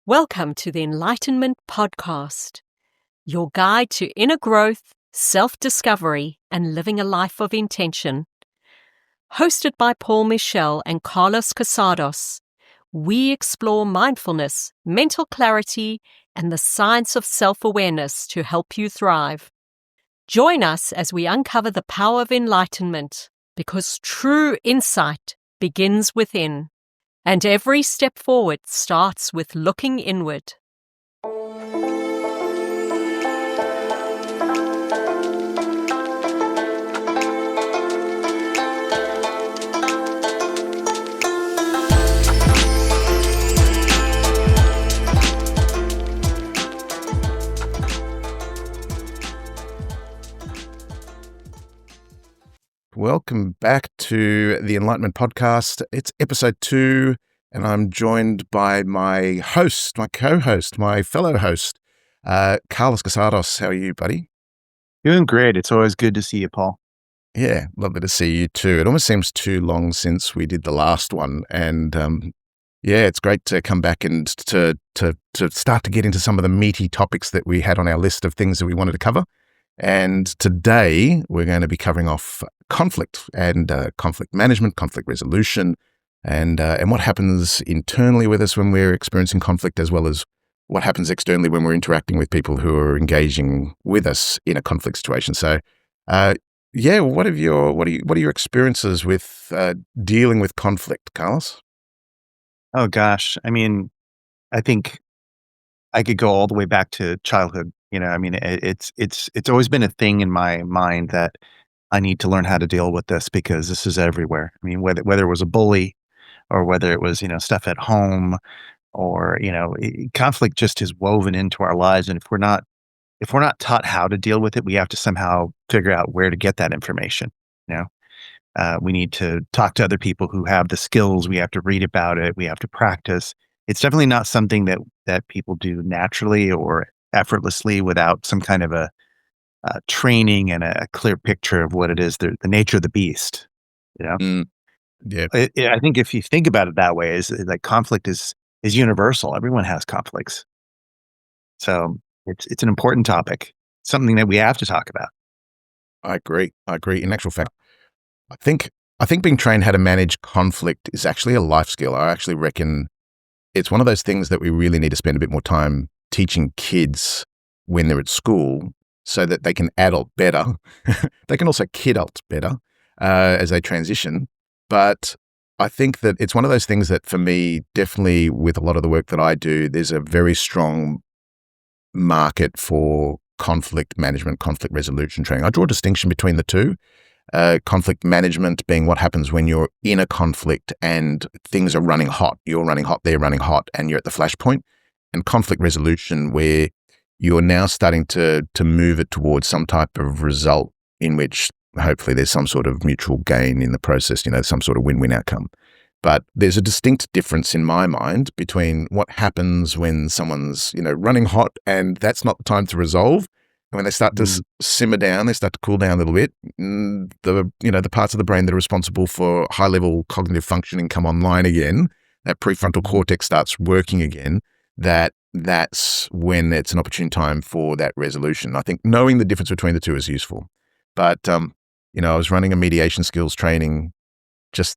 Welcome to the Enlightenment Podcast, your guide to inner growth, self-discovery, and living a life of intention. Hosted by Mischel and Carlos Casados, we explore mindfulness, mental clarity, and the science of self-awareness to help you thrive. Join us as we uncover the power of enlightenment, because true insight begins within. And every step forward starts with looking inward. Welcome back to the Enlightenment Podcast. It's episode 2, and I'm joined by my host, my co-host, my fellow host, Carlos Casados. How are you, buddy? Doing great. It's always good to see you, Paul. Yeah, lovely to see you too. It almost seems too long since we did the last one, and it's great to come back and to start to get into some of the meaty topics that we had on our list of things that we wanted to cover. And today we're going to be covering off conflict and conflict management, conflict resolution, and what happens internally with us when we're experiencing conflict, as well as what happens externally when we're interacting with people who are engaging with us in a conflict situation. So, what are your experiences with dealing with conflict, Carlos? Oh gosh, I think I could go all the way back to childhood. It's always been a thing in my mind that I need to learn how to deal with this because this is everywhere. I mean, whether it was a bully or whether it was, stuff at home or, conflict just is woven into our lives. And if we're not taught how to deal with it, we have to somehow figure out where to get that information. We need to talk to other people who have the skills. We have to read about it. We have to practice. It's definitely not something that people do naturally or effortlessly without some kind of a training and a clear picture of what it is, the nature of the beast. Yeah. I think if you think about it that way, is like conflict is universal. Everyone has conflicts, so it's an important topic, something that we have to talk about. I agree. In actual fact, I think being trained how to manage conflict is actually a life skill. I actually reckon it's one of those things that we really need to spend a bit more time teaching kids when they're at school so that they can adult better. They can also kidult better as they transition. But I think that it's one of those things that for me, definitely with a lot of the work that I do, there's a very strong market for conflict management, conflict resolution training. I draw a distinction between the two. Conflict management being what happens when you're in a conflict and things are running hot. You're running hot, they're running hot, and you're at the flashpoint. And conflict resolution where you're now starting to move it towards some type of result in which hopefully there's some sort of mutual gain in the process, some sort of win-win outcome. But there's a distinct difference in my mind between what happens when someone's, running hot and that's not the time to resolve. And when they start to simmer down, they start to cool down a little bit, the parts of the brain that are responsible for high-level cognitive functioning come online again, that prefrontal cortex starts working again, that's when it's an opportune time for that resolution. I think knowing the difference between the two is useful. But, I was running a mediation skills training just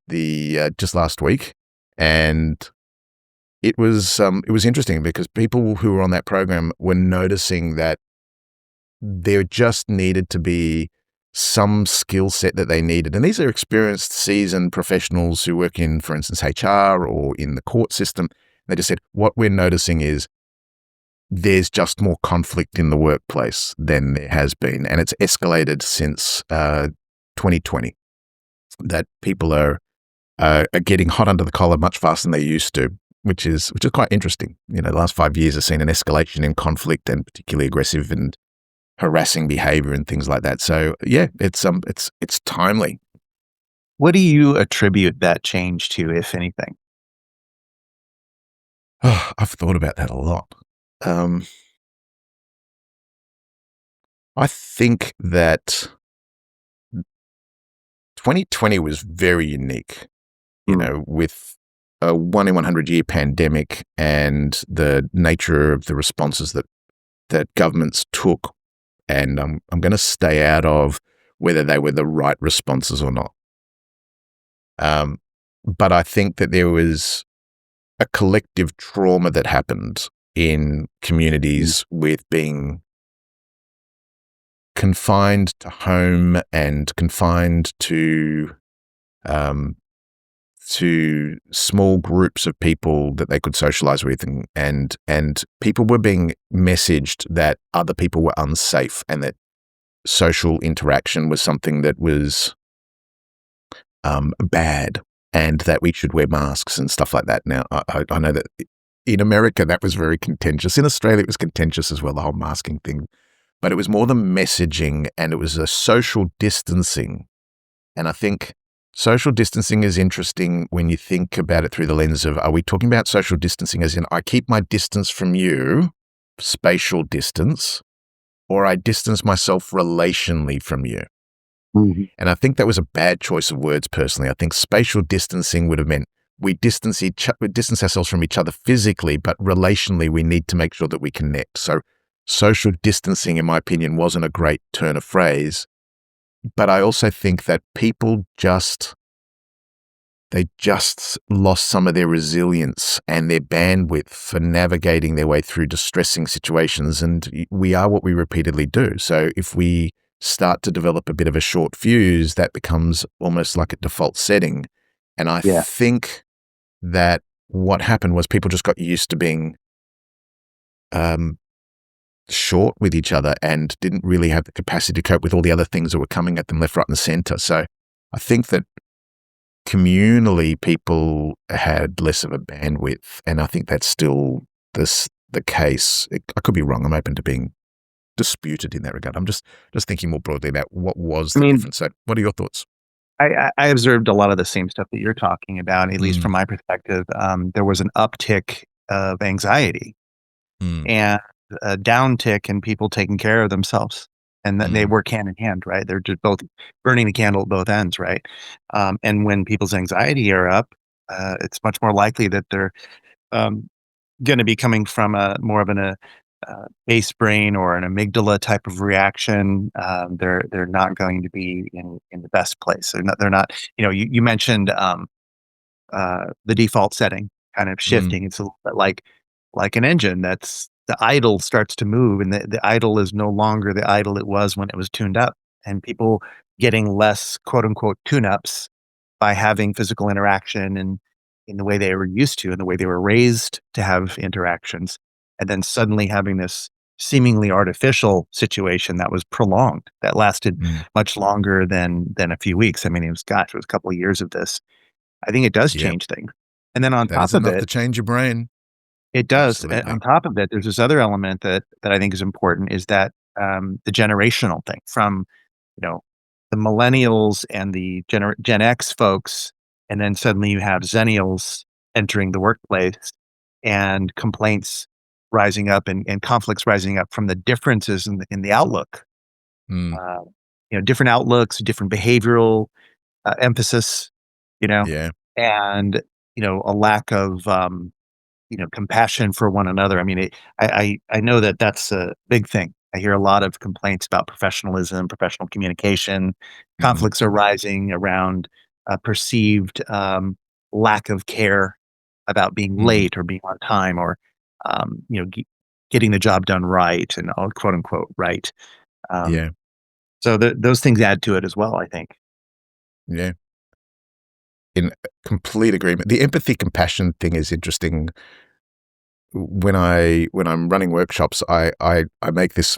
last week, and it was interesting because people who were on that program were noticing that there just needed to be some skill set that they needed. And these are experienced, seasoned professionals who work in, for instance, HR or in the court system. They just said, what we're noticing is there's just more conflict in the workplace than there has been. And it's escalated since 2020, that people are getting hot under the collar much faster than they used to, which is quite interesting. The last 5 years have seen an escalation in conflict and particularly aggressive and harassing behavior and things like that. So yeah, it's timely. What do you attribute that change to, if anything? Oh, I've thought about that a lot. I think that 2020 was very unique, with a 1 in 100 year pandemic and the nature of the responses that governments took. And I'm going to stay out of whether they were the right responses or not. But I think that there was a collective trauma that happened in communities with being confined to home and confined to small groups of people that they could socialize with, and people were being messaged that other people were unsafe and that social interaction was something that was bad and that we should wear masks and stuff like that. Now, I know that in America that was very contentious. In Australia it was contentious as well, the whole masking thing. But it was more the messaging, and it was a social distancing. And I think social distancing is interesting when you think about it through the lens of, are we talking about social distancing as in I keep my distance from you, spatial distance, or I distance myself relationally from you? Mm-hmm. And I think that was a bad choice of words personally. I think spatial distancing would have meant we distance ourselves from each other physically, but relationally we need to make sure that we connect. So social distancing, in my opinion, wasn't a great turn of phrase. But I also think that people just lost some of their resilience and their bandwidth for navigating their way through distressing situations. And we are what we repeatedly do. So if we start to develop a bit of a short fuse, that becomes almost like a default setting. And I think that what happened was people just got used to being short with each other and didn't really have the capacity to cope with all the other things that were coming at them left, right, and center. So I think that communally people had less of a bandwidth, and I think that's still the case. I could be wrong. I'm open to being disputed in that regard. I'm just thinking more broadly about what was the difference. So what are your thoughts? I observed a lot of the same stuff that you're talking about, at least from my perspective. There was an uptick of anxiety and a downtick in people taking care of themselves. And then they work hand in hand, right? They're just both burning the candle at both ends, right? And when people's anxiety are up, it's much more likely that they're going to be coming from more of a base brain or an amygdala type of reaction. They're not going to be in the best place. They're not. You mentioned the default setting kind of shifting. It's a little bit like an engine that's the idle starts to move, and the idle is no longer the idle it was when it was tuned up. And people getting less quote unquote tune-ups by having physical interaction and in the way they were used to, and the way they were raised to have interactions. And then suddenly having this seemingly artificial situation that was prolonged, that lasted much longer than a few weeks. I mean, it was a couple of years of this. I think it does change things. And then on top of it, to change your brain. It does. Absolutely. And on top of it, there's this other element that I think is important, is that the generational thing from, the millennials and the Gen X folks, and then suddenly you have Zennials entering the workplace and complaints rising up and conflicts rising up from the differences in the outlook. Different outlooks, different behavioral emphasis, and, a lack of, compassion for one another. I mean, I know that that's a big thing. I hear a lot of complaints about professionalism, professional communication. Conflicts are rising around perceived lack of care about being late or being on time, or getting the job done right, and quote unquote right. So those things add to it as well, I think. Yeah. In complete agreement. The empathy compassion thing is interesting. When I'm running workshops, I make this,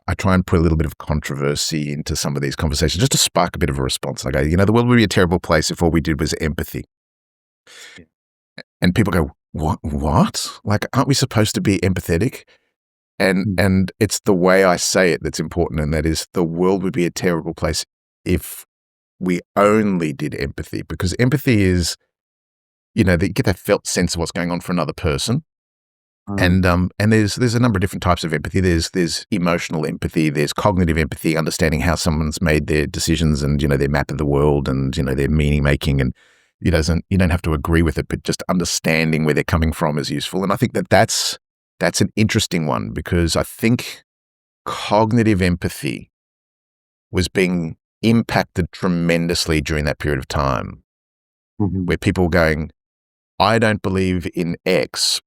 I try and put a little bit of controversy into some of these conversations just to spark a bit of a response. I go, the world would be a terrible place if all we did was empathy. Yeah. And people go, what? Like, aren't we supposed to be empathetic? And it's the way I say it that's important, and that is, the world would be a terrible place if we only did empathy, because empathy is, you get that felt sense of what's going on for another person. And there's a number of different types of empathy. There's emotional empathy, there's cognitive empathy, understanding how someone's made their decisions and, their map of the world and, their meaning making. And you don't have to agree with it, but just understanding where they're coming from is useful. And I think that's an interesting one, because I think cognitive empathy was being impacted tremendously during that period of time, where people were going, I don't believe in X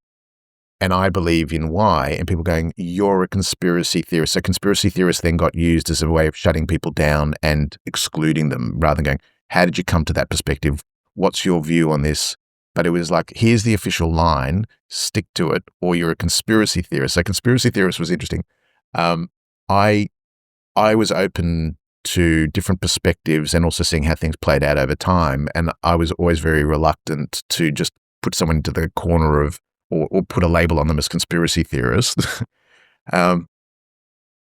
and I believe in Y, and people going, you're a conspiracy theorist. So conspiracy theorists then got used as a way of shutting people down and excluding them, rather than going, how did you come to that perspective? What's your view on this? But it was like, here's the official line, stick to it, or you're a conspiracy theorist. So conspiracy theorist was interesting. I was open to different perspectives and also seeing how things played out over time. And I was always very reluctant to just put someone into the corner of, or put a label on them as conspiracy theorists,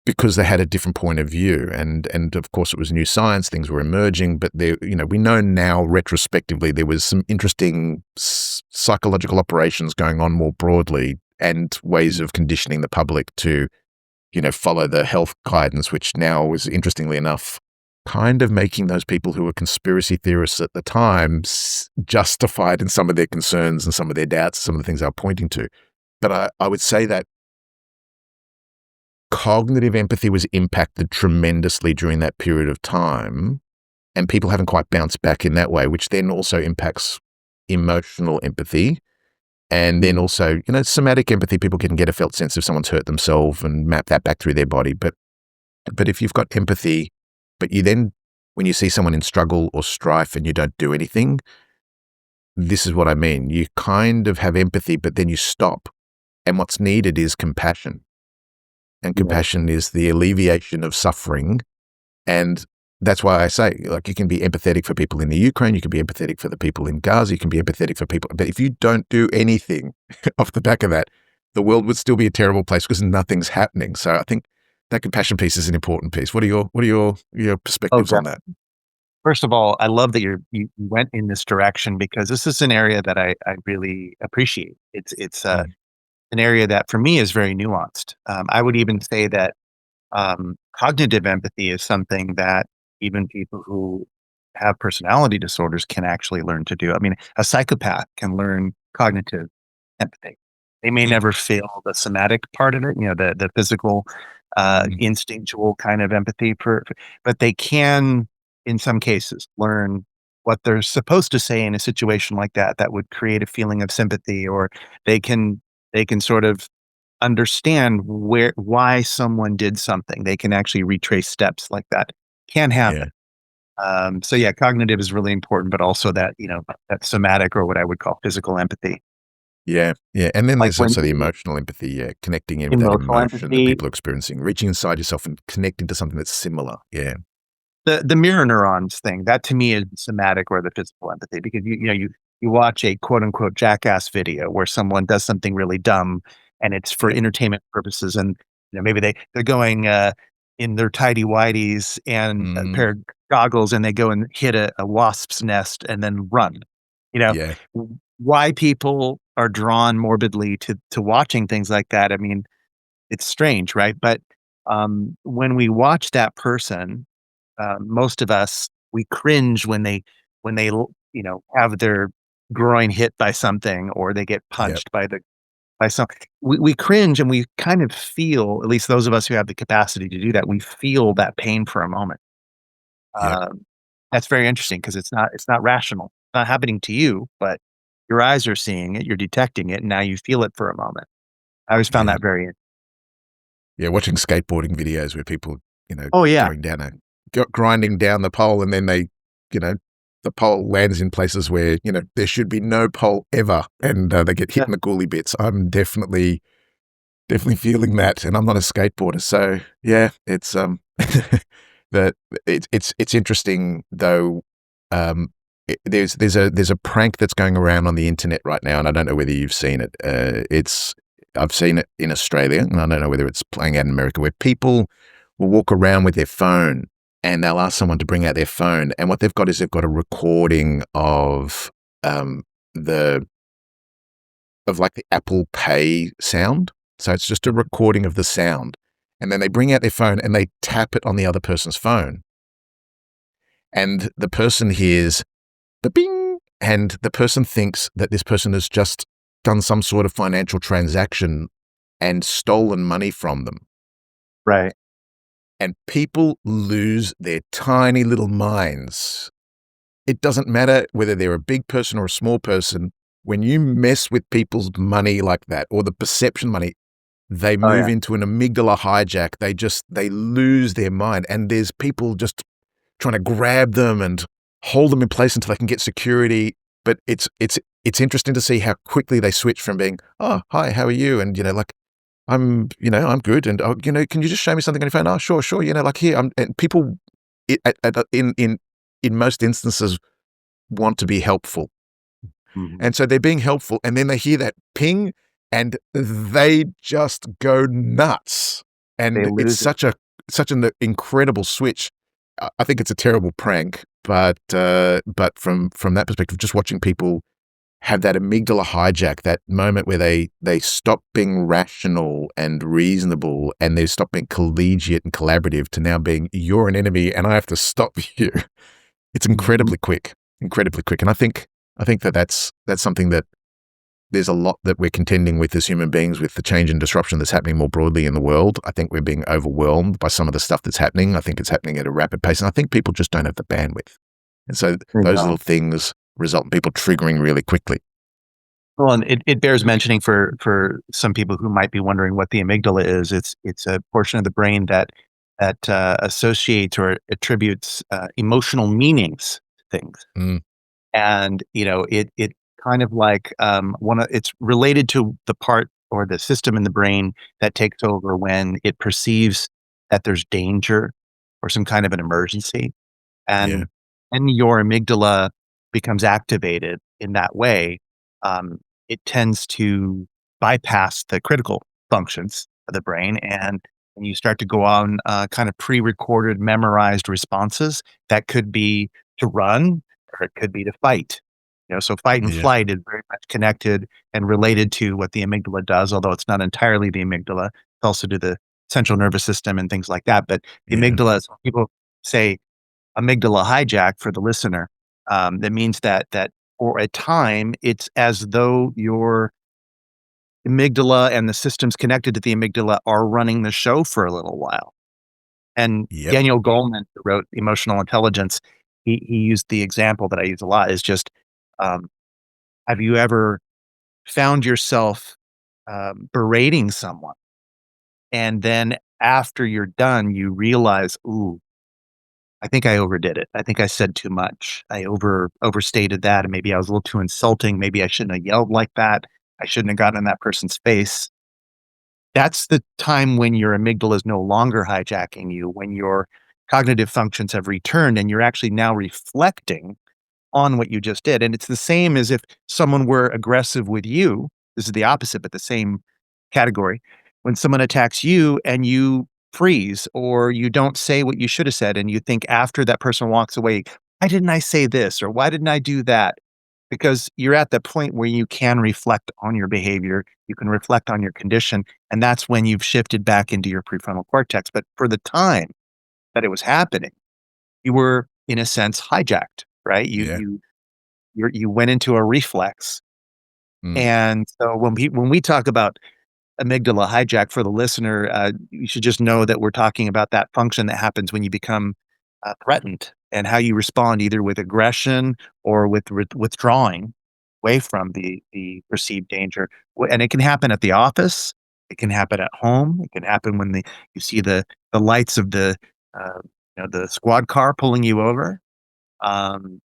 because they had a different point of view. And of course it was new science, things were emerging, but there, we know now retrospectively, there was some interesting psychological operations going on more broadly, and ways of conditioning the public to, follow the health guidance, which now was, interestingly enough, kind of making those people who were conspiracy theorists at the time justified in some of their concerns and some of their doubts, some of the things they were pointing to. But I would say that cognitive empathy was impacted tremendously during that period of time, and people haven't quite bounced back in that way, which then also impacts emotional empathy. And then also, somatic empathy, people can get a felt sense if someone's hurt themselves and map that back through their body. But if you've got empathy, but you then, when you see someone in struggle or strife and you don't do anything, this is what I mean. You kind of have empathy, but then you stop. And what's needed is compassion. And compassion is the alleviation of suffering. And that's why I say, you can be empathetic for people in the Ukraine, you can be empathetic for the people in Gaza, you can be empathetic for people. But if you don't do anything off the back of that, the world would still be a terrible place because nothing's happening. So I think that compassion piece is an important piece. What are your perspectives on that? First of all, I love that you went in this direction, because this is an area that I really appreciate. It's an area that for me is very nuanced. I would even say that cognitive empathy is something that even people who have personality disorders can actually learn to do. I mean, a psychopath can learn cognitive empathy. They may never feel the somatic part of it, the physical, instinctual kind of empathy but they can, in some cases, learn what they're supposed to say in a situation like that would create a feeling of sympathy, or they can sort of understand why someone did something. They can actually retrace steps like that. Can happen. So yeah, cognitive is really important, but also that, that somatic, or what I would call physical empathy. Yeah. And then there's also the emotional empathy, connecting in with that emotion that people are experiencing, reaching inside yourself and connecting to something that's similar. Yeah. The mirror neurons thing, that to me is somatic or the physical empathy, because you watch a quote unquote jackass video where someone does something really dumb and it's for entertainment purposes, and maybe they're going in their tidy whities and a pair of goggles, and they go and hit a wasp's nest and then run. Why people are drawn morbidly to watching things like that, I mean, it's strange, right? But when we watch that person, most of us, we cringe when they have their groin hit by something, or they get punched by some. We cringe, and we kind of feel, at least those of us who have the capacity to do that, we feel that pain for a moment. That's very interesting, because it's not rational. It's not happening to you, but your eyes are seeing it, you're detecting it, and now you feel it for a moment. I always found that very interesting. Yeah, watching skateboarding videos where people, going down grinding down the pole, and then they, the pole lands in places where, there should be no pole ever, and they get hit in the ghoulie bits. I'm definitely feeling that, and I'm not a skateboarder. So yeah, it's, it's interesting though. There's a prank that's going around on the internet right now, and I don't know whether you've seen it. I've seen it in Australia, and I don't know whether it's playing out in America, where people will walk around with their phone, and they'll ask someone to bring out their phone, and what they've got is a recording of the Apple Pay sound. So it's just a recording of the sound, and then they bring out their phone and they tap it on the other person's phone, and the person hears the bing, and the person thinks that this person has just done some sort of financial transaction and stolen money from them. Right. And people lose their tiny little minds. It doesn't matter whether they're a big person or a small person. When you mess with people's money like that, or the perception money, they Oh, move yeah. into an amygdala hijack. They lose their mind. And there's people just trying to grab them and hold them in place until they can get security. But it's interesting to see how quickly they switch from being, oh, hi, how are you? And, like, I'm good. And, oh, can you just show me something on your phone? Oh, sure. Like, here, and people in most instances want to be helpful. Mhm. And so they're being helpful, and then they hear that ping and they just go nuts. They And it's lose it. such an incredible switch. I think it's a terrible prank, but from that perspective, just watching people have that amygdala hijack, that moment where they stop being rational and reasonable, and they stop being collegiate and collaborative to now being, you're an enemy and I have to stop you. It's incredibly quick. And I think that's something that there's a lot that we're contending with as human beings with the change and disruption that's happening more broadly in the world. I think we're being overwhelmed by some of the stuff that's happening. I think it's happening at a rapid pace, and I think people just don't have the bandwidth. And so There you those go. little things result in people triggering really quickly. Well, and it bears mentioning for some people who might be wondering what the amygdala is. It's a portion of the brain that associates or attributes emotional meanings to things. Mm, And, it kind of like, it's related to the part or the system in the brain that takes over when it perceives that there's danger or some kind of an emergency. yeah, And your amygdala becomes activated in that way, it tends to bypass the critical functions of the brain, and you start to go on, kind of pre-recorded, memorized responses that could be to run, or it could be to fight. So fight and yeah, flight is very much connected and related to what the amygdala does, although it's not entirely the amygdala. It's also to the central nervous system and things like that. But the yeah, amygdala, is when people say amygdala hijack for the listener, that means that for a time, it's as though your amygdala and the systems connected to the amygdala are running the show for a little while. And yep, Daniel Goleman, who wrote Emotional Intelligence, he used the example that I use a lot is just, um, have you ever found yourself, berating someone, and then after you're done, you realize, "Ooh, I think I overdid it. I think I said too much. I overstated that, and maybe I was a little too insulting. Maybe I shouldn't have yelled like that. I shouldn't have gotten in that person's face." That's the time when your amygdala is no longer hijacking you, when your cognitive functions have returned and you're actually now reflecting on what you just did. And it's the same as if someone were aggressive with you. This is the opposite, but the same category. When someone attacks you and you freeze or you don't say what you should have said, and you think after that person walks away, why didn't I say this or why didn't I do that? Because you're at the point where you can reflect on your behavior, you can reflect on your condition, and that's when you've shifted back into your prefrontal cortex. But for the time that it was happening, you were, in a sense, hijacked, right? yeah, You went into a reflex. mm, And so when we talk about amygdala hijack for the listener, you should just know that we're talking about that function that happens when you become threatened, and how you respond either with aggression or with withdrawing away from the perceived danger. And it can happen at the office. It can happen at home. It can happen when you see the lights of uh, the squad car pulling you over. And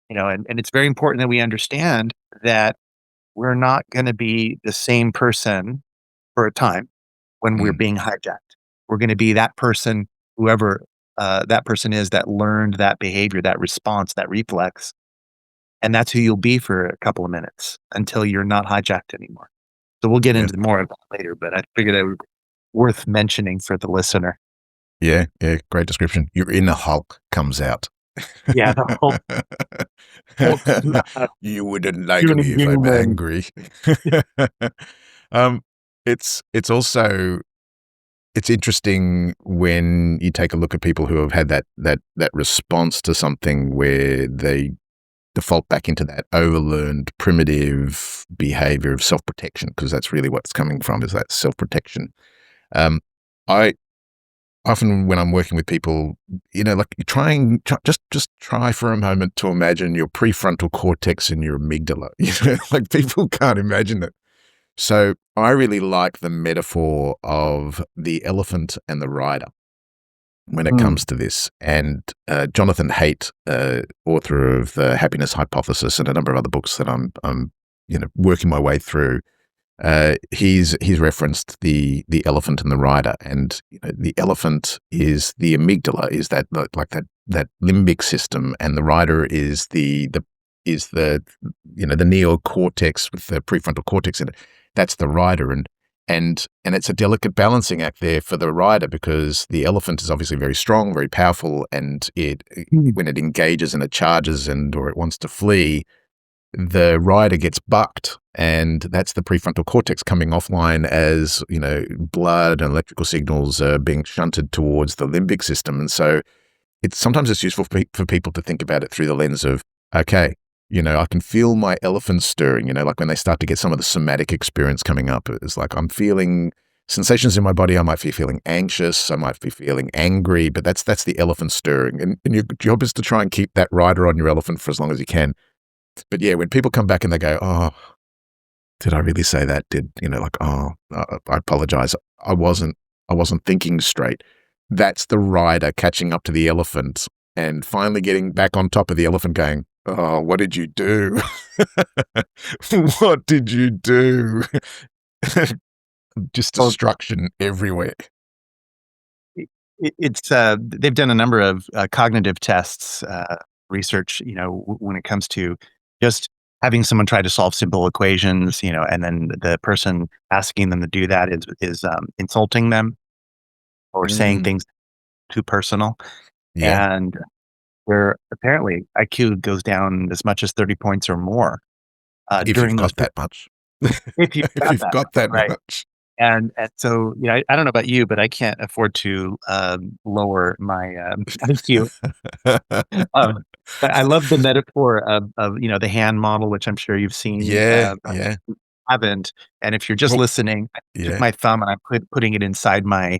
it's very important that we understand that we're not going to be the same person for a time when we're mm, being hijacked. We're going to be that person, whoever that person is that learned that behavior, that response, that reflex. And that's who you'll be for a couple of minutes until you're not hijacked anymore. So we'll get yeah, into more of that later, but I figured it was worth mentioning for the listener. yeah, yeah. Great description. Your inner Hulk comes out. Yeah, the whole comes out, You wouldn't like human me if I'm human. angry. um, it's also it's interesting when you take a look at people who have had that response to something where they default back into that overlearned primitive behavior of self-protection, because that's really what it's coming from, is that self-protection. I often, when I'm working with people, like just try for a moment to imagine your prefrontal cortex and your amygdala. Like people can't imagine it. So I really like the metaphor of the elephant and the rider when it comes to this. And Jonathan Haidt, author of The Happiness Hypothesis and a number of other books that I'm working my way through, he's referenced the elephant and the rider. And the elephant is the amygdala, is that limbic system, and the rider is the neocortex with the prefrontal cortex in it. That's the rider, and it's a delicate balancing act there for the rider, because the elephant is obviously very strong, very powerful, and when it engages and it charges or it wants to flee, the rider gets bucked, and that's the prefrontal cortex coming offline as blood and electrical signals are being shunted towards the limbic system. And so sometimes it's useful for people to think about it through the lens of, okay, I can feel my elephant stirring, like when they start to get some of the somatic experience coming up. It's like I'm feeling sensations in my body. I might be feeling anxious. I might be feeling angry, but that's the elephant stirring. And your job is to try and keep that rider on your elephant for as long as you can. But yeah, when people come back and they go, oh, did I really say that? I apologize. I wasn't thinking straight. That's the rider catching up to the elephant and finally getting back on top of the elephant going, oh, what did you do? What did you do? Just destruction everywhere. They've done a number of cognitive tests, research, when it comes to just having someone try to solve simple equations, and then the person asking them to do that is insulting them or saying things too personal. Yeah. And where apparently IQ goes down as much as 30 points or more If during you've those. got that much. If you've got that right. much. And so, I don't know about you, but I can't afford to lower my IQ. But I love the metaphor of the hand model, which I'm sure you've seen. Yeah. Haven't. And if you're just listening, I took my thumb and I'm putting it inside my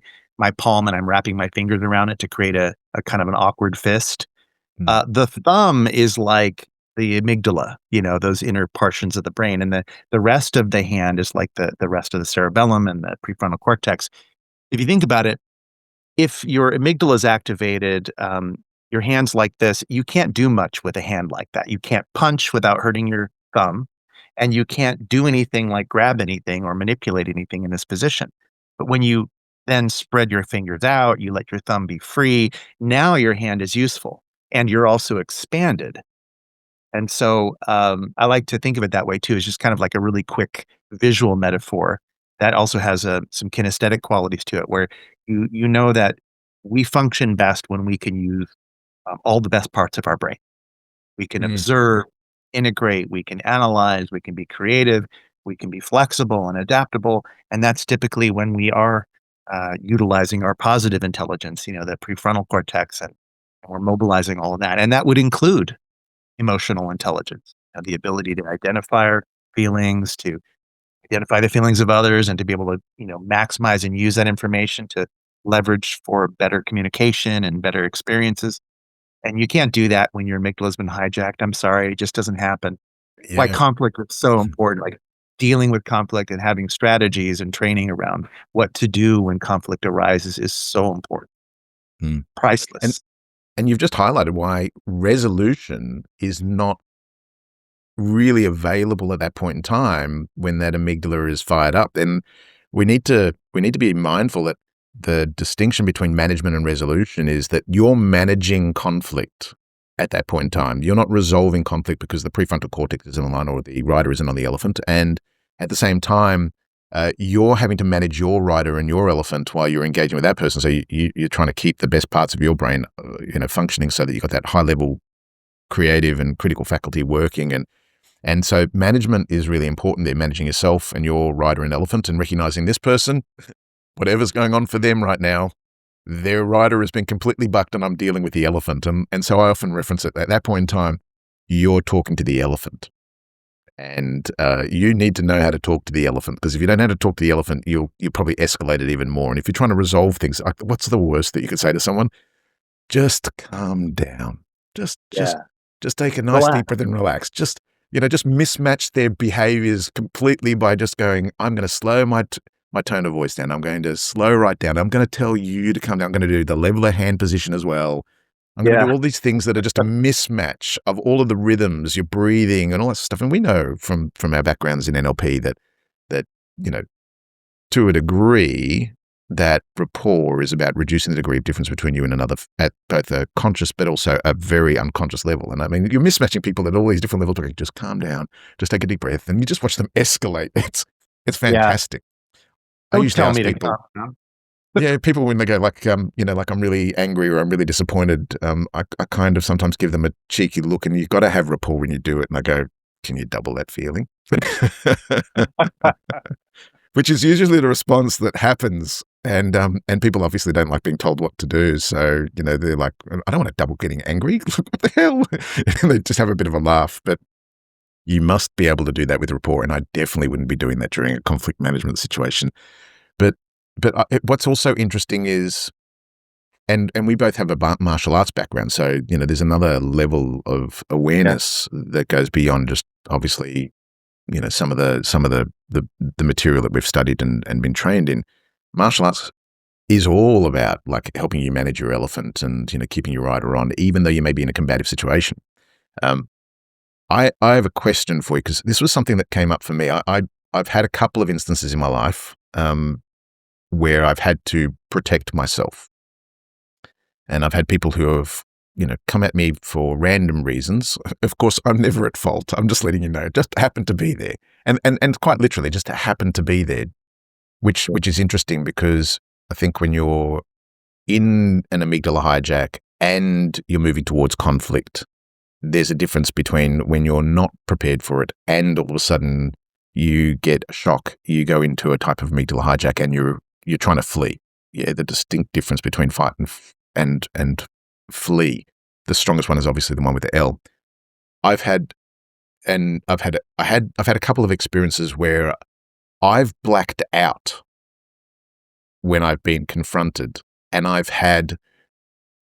palm, and I'm wrapping my fingers around it to create a kind of an awkward fist. The thumb is like the amygdala, those inner portions of the brain. And the rest of the hand is like the rest of the cerebellum and the prefrontal cortex. If you think about it, if your amygdala is activated, your hand's like this, you can't do much with a hand like that. You can't punch without hurting your thumb, and you can't do anything like grab anything or manipulate anything in this position. But when you then spread your fingers out, you let your thumb be free, now your hand is useful, and you're also expanded. And so I like to think of it that way too. It's just kind of like a really quick visual metaphor that also has some kinesthetic qualities to it, where you know that we function best when we can use all the best parts of our brain. We can observe, integrate, we can analyze, we can be creative, we can be flexible and adaptable. And that's typically when we are utilizing our positive intelligence, the prefrontal cortex, and we're mobilizing all of that. And that would include emotional intelligence, the ability to identify our feelings, to identify the feelings of others, and to be able to, maximize and use that information to leverage for better communication and better experiences. And you can't do that when your amygdala has been hijacked. I'm sorry, it just doesn't happen. Yeah. Why conflict is so important, like dealing with conflict and having strategies and training around what to do when conflict arises is so important. Priceless. And you've just highlighted why resolution is not really available at that point in time when that amygdala is fired up. And we need to be mindful that the distinction between management and resolution is that you're managing conflict at that point in time. You're not resolving conflict because the prefrontal cortex isn't online or the rider isn't on the elephant. And at the same time, you're having to manage your rider and your elephant while you're engaging with that person. So you're trying to keep the best parts of your brain, functioning so that you've got that high level creative and critical faculty working. And so management is really important there, managing yourself and your rider and elephant, and recognizing this person, whatever's going on for them right now, their rider has been completely bucked and I'm dealing with the elephant. And so I often reference it at that point in time, you're talking to the elephant. And you need to know how to talk to the elephant, because if you don't know how to talk to the elephant, you'll probably escalate it even more. And if you're trying to resolve things, what's the worst that you could say to someone? Just calm down. Just take a nice deep breath and relax. Just mismatch their behaviors completely by just going, I'm going to slow my tone of voice down. I'm going to slow right down. I'm going to tell you to calm down. I'm going to do the level of hand position as well. I'm going to do all these things that are just a mismatch of all of the rhythms, your breathing and all that stuff. And we know from our backgrounds in NLP that to a degree, that rapport is about reducing the degree of difference between you and another at both a conscious but also a very unconscious level. And I mean, you're mismatching people at all these different levels. Just calm down, just take a deep breath, and you just watch them escalate. It's fantastic. I used to ask people. Yeah, people when they go like I'm really angry or I'm really disappointed, I kind of sometimes give them a cheeky look, and you've got to have rapport when you do it. And I go, can you double that feeling? Which is usually the response that happens. And people obviously don't like being told what to do. So, they're like, I don't want to double getting angry. What the hell? And they just have a bit of a laugh. But you must be able to do that with rapport. And I definitely wouldn't be doing that during a conflict management situation. But what's also interesting is, and we both have a martial arts background, so there's another level of awareness that goes beyond just obviously some of the material that we've studied and been trained in. Martial arts is all about like helping you manage your elephant and keeping your rider on, even though you may be in a combative situation. I have a question for you, because this was something that came up for me. I've had a couple of instances in my life where I've had to protect myself. And I've had people who have, come at me for random reasons. Of course, I'm never at fault. I'm just letting you know, just happened to be there. And quite literally just happened to be there, which is interesting, because I think when you're in an amygdala hijack and you're moving towards conflict, there's a difference between when you're not prepared for it and all of a sudden you get a shock, you go into a type of amygdala hijack and you're trying to flee. Yeah, the distinct difference between fight and flee. The strongest one is obviously the one with the L. I've had a couple of experiences where I've blacked out when I've been confronted, and I've had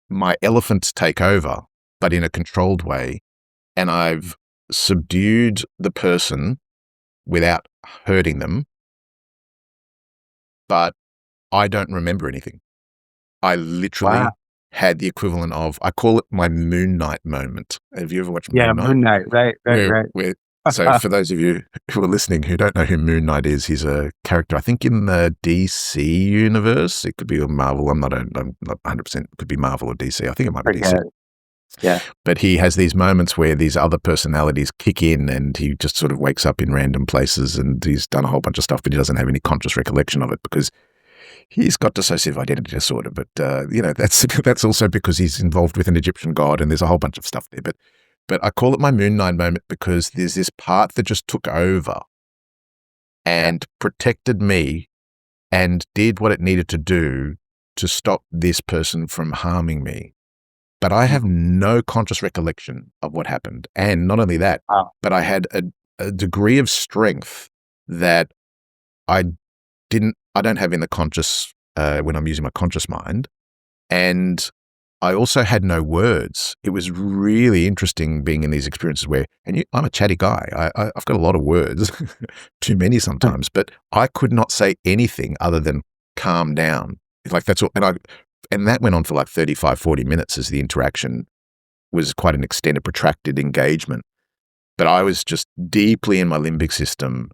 my elephant take over, but in a controlled way, and I've subdued the person without hurting them, but I don't remember anything. I literally had the equivalent of, I call it my Moon Knight moment. Have you ever watched Moon Knight? Yeah, Moon Knight, right. So for those of you who are listening who don't know who Moon Knight is, he's a character, I think, in the DC universe. It could be a Marvel. I'm not 100%. It could be Marvel or DC. I think it might be DC. Yeah. But he has these moments where these other personalities kick in and he just sort of wakes up in random places, and he's done a whole bunch of stuff, but he doesn't have any conscious recollection of it because he's got dissociative identity disorder. But, that's also because he's involved with an Egyptian god, and there's a whole bunch of stuff there. But I call it my Moon Knight moment because there's this part that just took over and protected me and did what it needed to do to stop this person from harming me. But I have no conscious recollection of what happened. And not only that, but I had a degree of strength that I don't have in the conscious, when I'm using my conscious mind. And I also had no words. It was really interesting being in these experiences where, I'm a chatty guy. I've got a lot of words, too many sometimes, but I could not say anything other than calm down. Like that's all. And that went on for like 35, 40 minutes as the interaction was quite an extended, protracted engagement. But I was just deeply in my limbic system,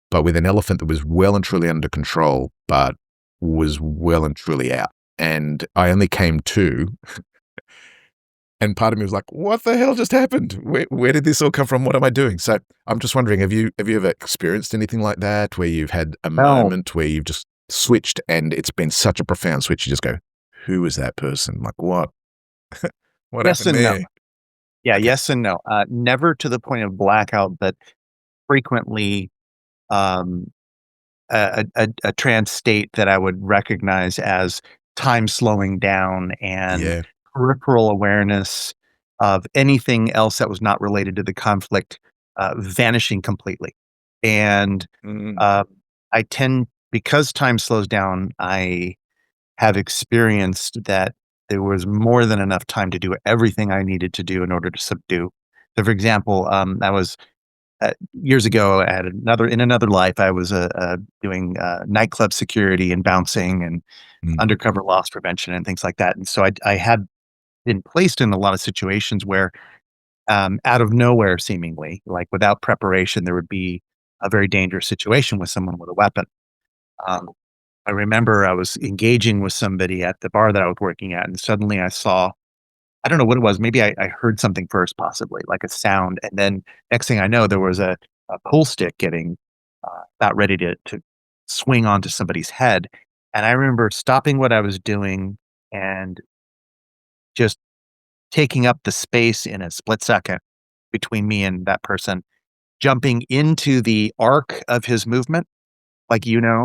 but with an elephant that was well and truly under control, but was well and truly out. And I only came to, and part of me was like, what the hell just happened? Where did this all come from? What am I doing? So I'm just wondering, have you ever experienced anything like that, where you've had a moment where you've just switched and it's been such a profound switch, you just go, who was that person? Like what? What Yes happened and there? no. Yeah, yes and no. Never to the point of blackout, but frequently a trance state that I would recognize as time slowing down and peripheral awareness of anything else that was not related to the conflict vanishing completely. And Mm. I tend, because time slows down, I have experienced that there was more than enough time to do everything I needed to do in order to subdue. So, for example, I was years ago at in another life, I was doing nightclub security and bouncing and Mm. undercover loss prevention and things like that. And so I had been placed in a lot of situations where, out of nowhere, seemingly, like without preparation, there would be a very dangerous situation with someone with a weapon. Um, I remember I was engaging with somebody at the bar that I was working at, and suddenly I saw, I don't know what it was. Maybe I heard something first, possibly like a sound. And then next thing I know, there was a pool stick getting about ready to swing onto somebody's head. And I remember stopping what I was doing and just taking up the space in a split second between me and that person, jumping into the arc of his movement, like,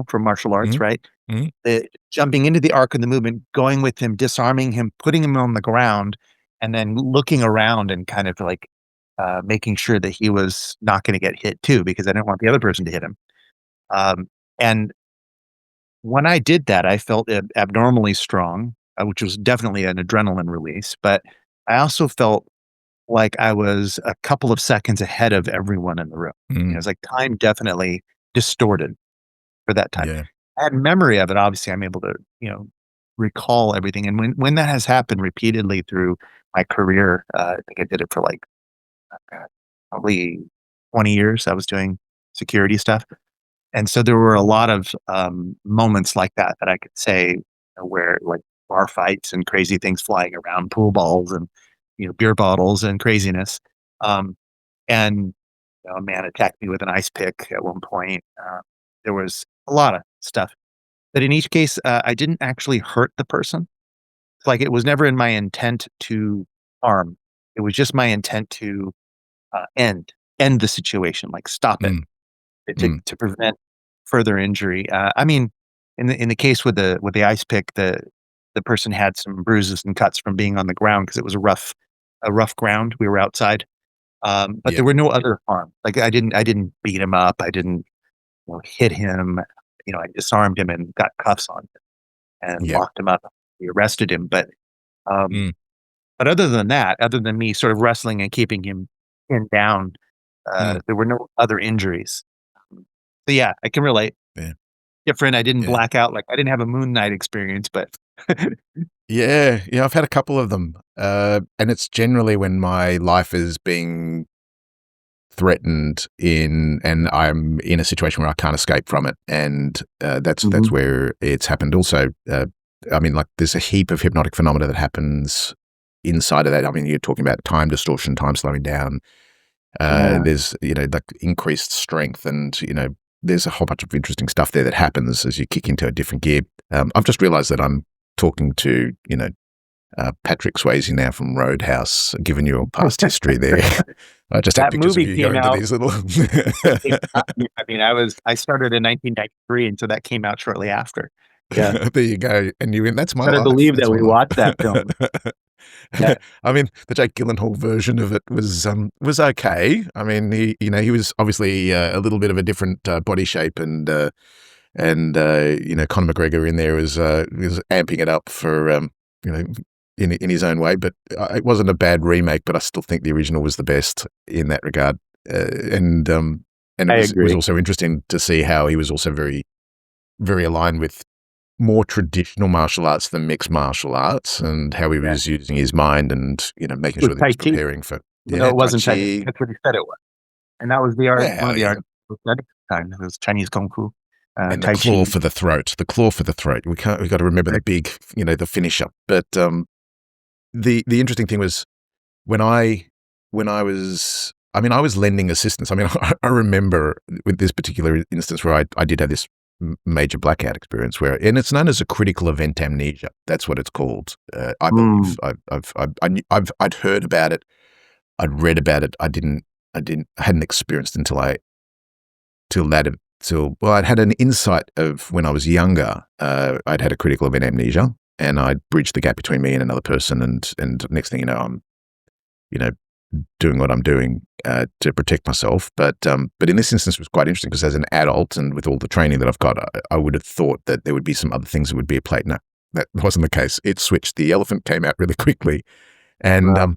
from martial arts, Mm. right? Mm. Jumping into the arc of the movement, going with him, disarming him, putting him on the ground, and then looking around and kind of like making sure that he was not going to get hit too, because I didn't want the other person to hit him. And when I did that, I felt abnormally strong, which was definitely an adrenaline release. But I also felt like I was a couple of seconds ahead of everyone in the room. Mm. It's like time definitely distorted for that time. Yeah. I had memory of it. Obviously, I'm able to, recall everything. And when that has happened repeatedly through my career, I think I did it for like probably 20 years. I was doing security stuff. And so there were a lot of moments like that I could say, where like bar fights and crazy things flying around, pool balls and, beer bottles and craziness. Um, and a man attacked me with an ice pick at one point. There was a lot of stuff. But in each case, I didn't actually hurt the person. Like, it was never in my intent to harm. It was just my intent to end the situation, like stop it, Mm. Mm. to prevent further injury. I mean, in the case with the ice pick, the person had some bruises and cuts from being on the ground because it was a rough ground. We were outside, but Yeah. there were no other harm. Like, I didn't beat him up. I didn't, hit him. I disarmed him and got cuffs on him and Yeah. locked him up. We arrested him, um, Mm. but other than that, other than me sort of wrestling and keeping him pinned down, Mm. there were no other injuries. So yeah, I can relate. Yeah. Different. I didn't Yeah. black out. Like, I didn't have a moon night experience, but Yeah. Yeah. I've had a couple of them. And it's generally when my life is being threatened and I'm in a situation where I can't escape from it. And that's Mhm. where it's happened also. I mean, like, there's a heap of hypnotic phenomena that happens inside of that. I mean, you're talking about time distortion, time slowing down. Yeah. There's, like, increased strength and, there's a whole bunch of interesting stuff there that happens as you kick into a different gear. I've just realized that I'm talking to, Patrick Swayze now from Roadhouse, giving you a past history there. I just had That pictures of movie you came going to out. these little. I mean, I started in 1993, and so that came out shortly after. Yeah. There you go. And you went, that's my Better life. believe That's that my we life. watched that film. Yeah. I mean, the Jake Gyllenhaal version of it was okay. I mean, he was obviously a little bit of a different body shape, and Conor McGregor in there was amping it up for in his own way. But it wasn't a bad remake. But I still think the original was the best in that regard. And I it was agree. also interesting to see how he was also very, very aligned with more traditional martial arts than mixed martial arts, and how he Yeah. was using his mind and, making sure With that he was Tai Chi. preparing for, No, it wasn't Tai Chi. Tai Chi. That's what he said it was. And that was the art, Yeah, one of the yeah. arts at the time. It was Chinese Kung Fu, And the Tai claw Chi. for the throat. We've got to remember the Right. big, the finisher. But the interesting thing was when I was, I was lending assistance. I mean, I remember with this particular instance where I did have this major blackout experience and it's known as a critical event amnesia. That's what it's called. I believe I'd heard about it. I'd read about it. I hadn't experienced I'd had an insight of when I was younger. I'd had a critical event amnesia, and I'd bridged the gap between me and another person. And next thing you know, doing what I'm doing to protect myself. But in this instance, it was quite interesting because as an adult and with all the training that I've got, I would have thought that there would be some other things that would be a plate. No, that wasn't the case. It switched. The elephant came out really quickly, and Wow.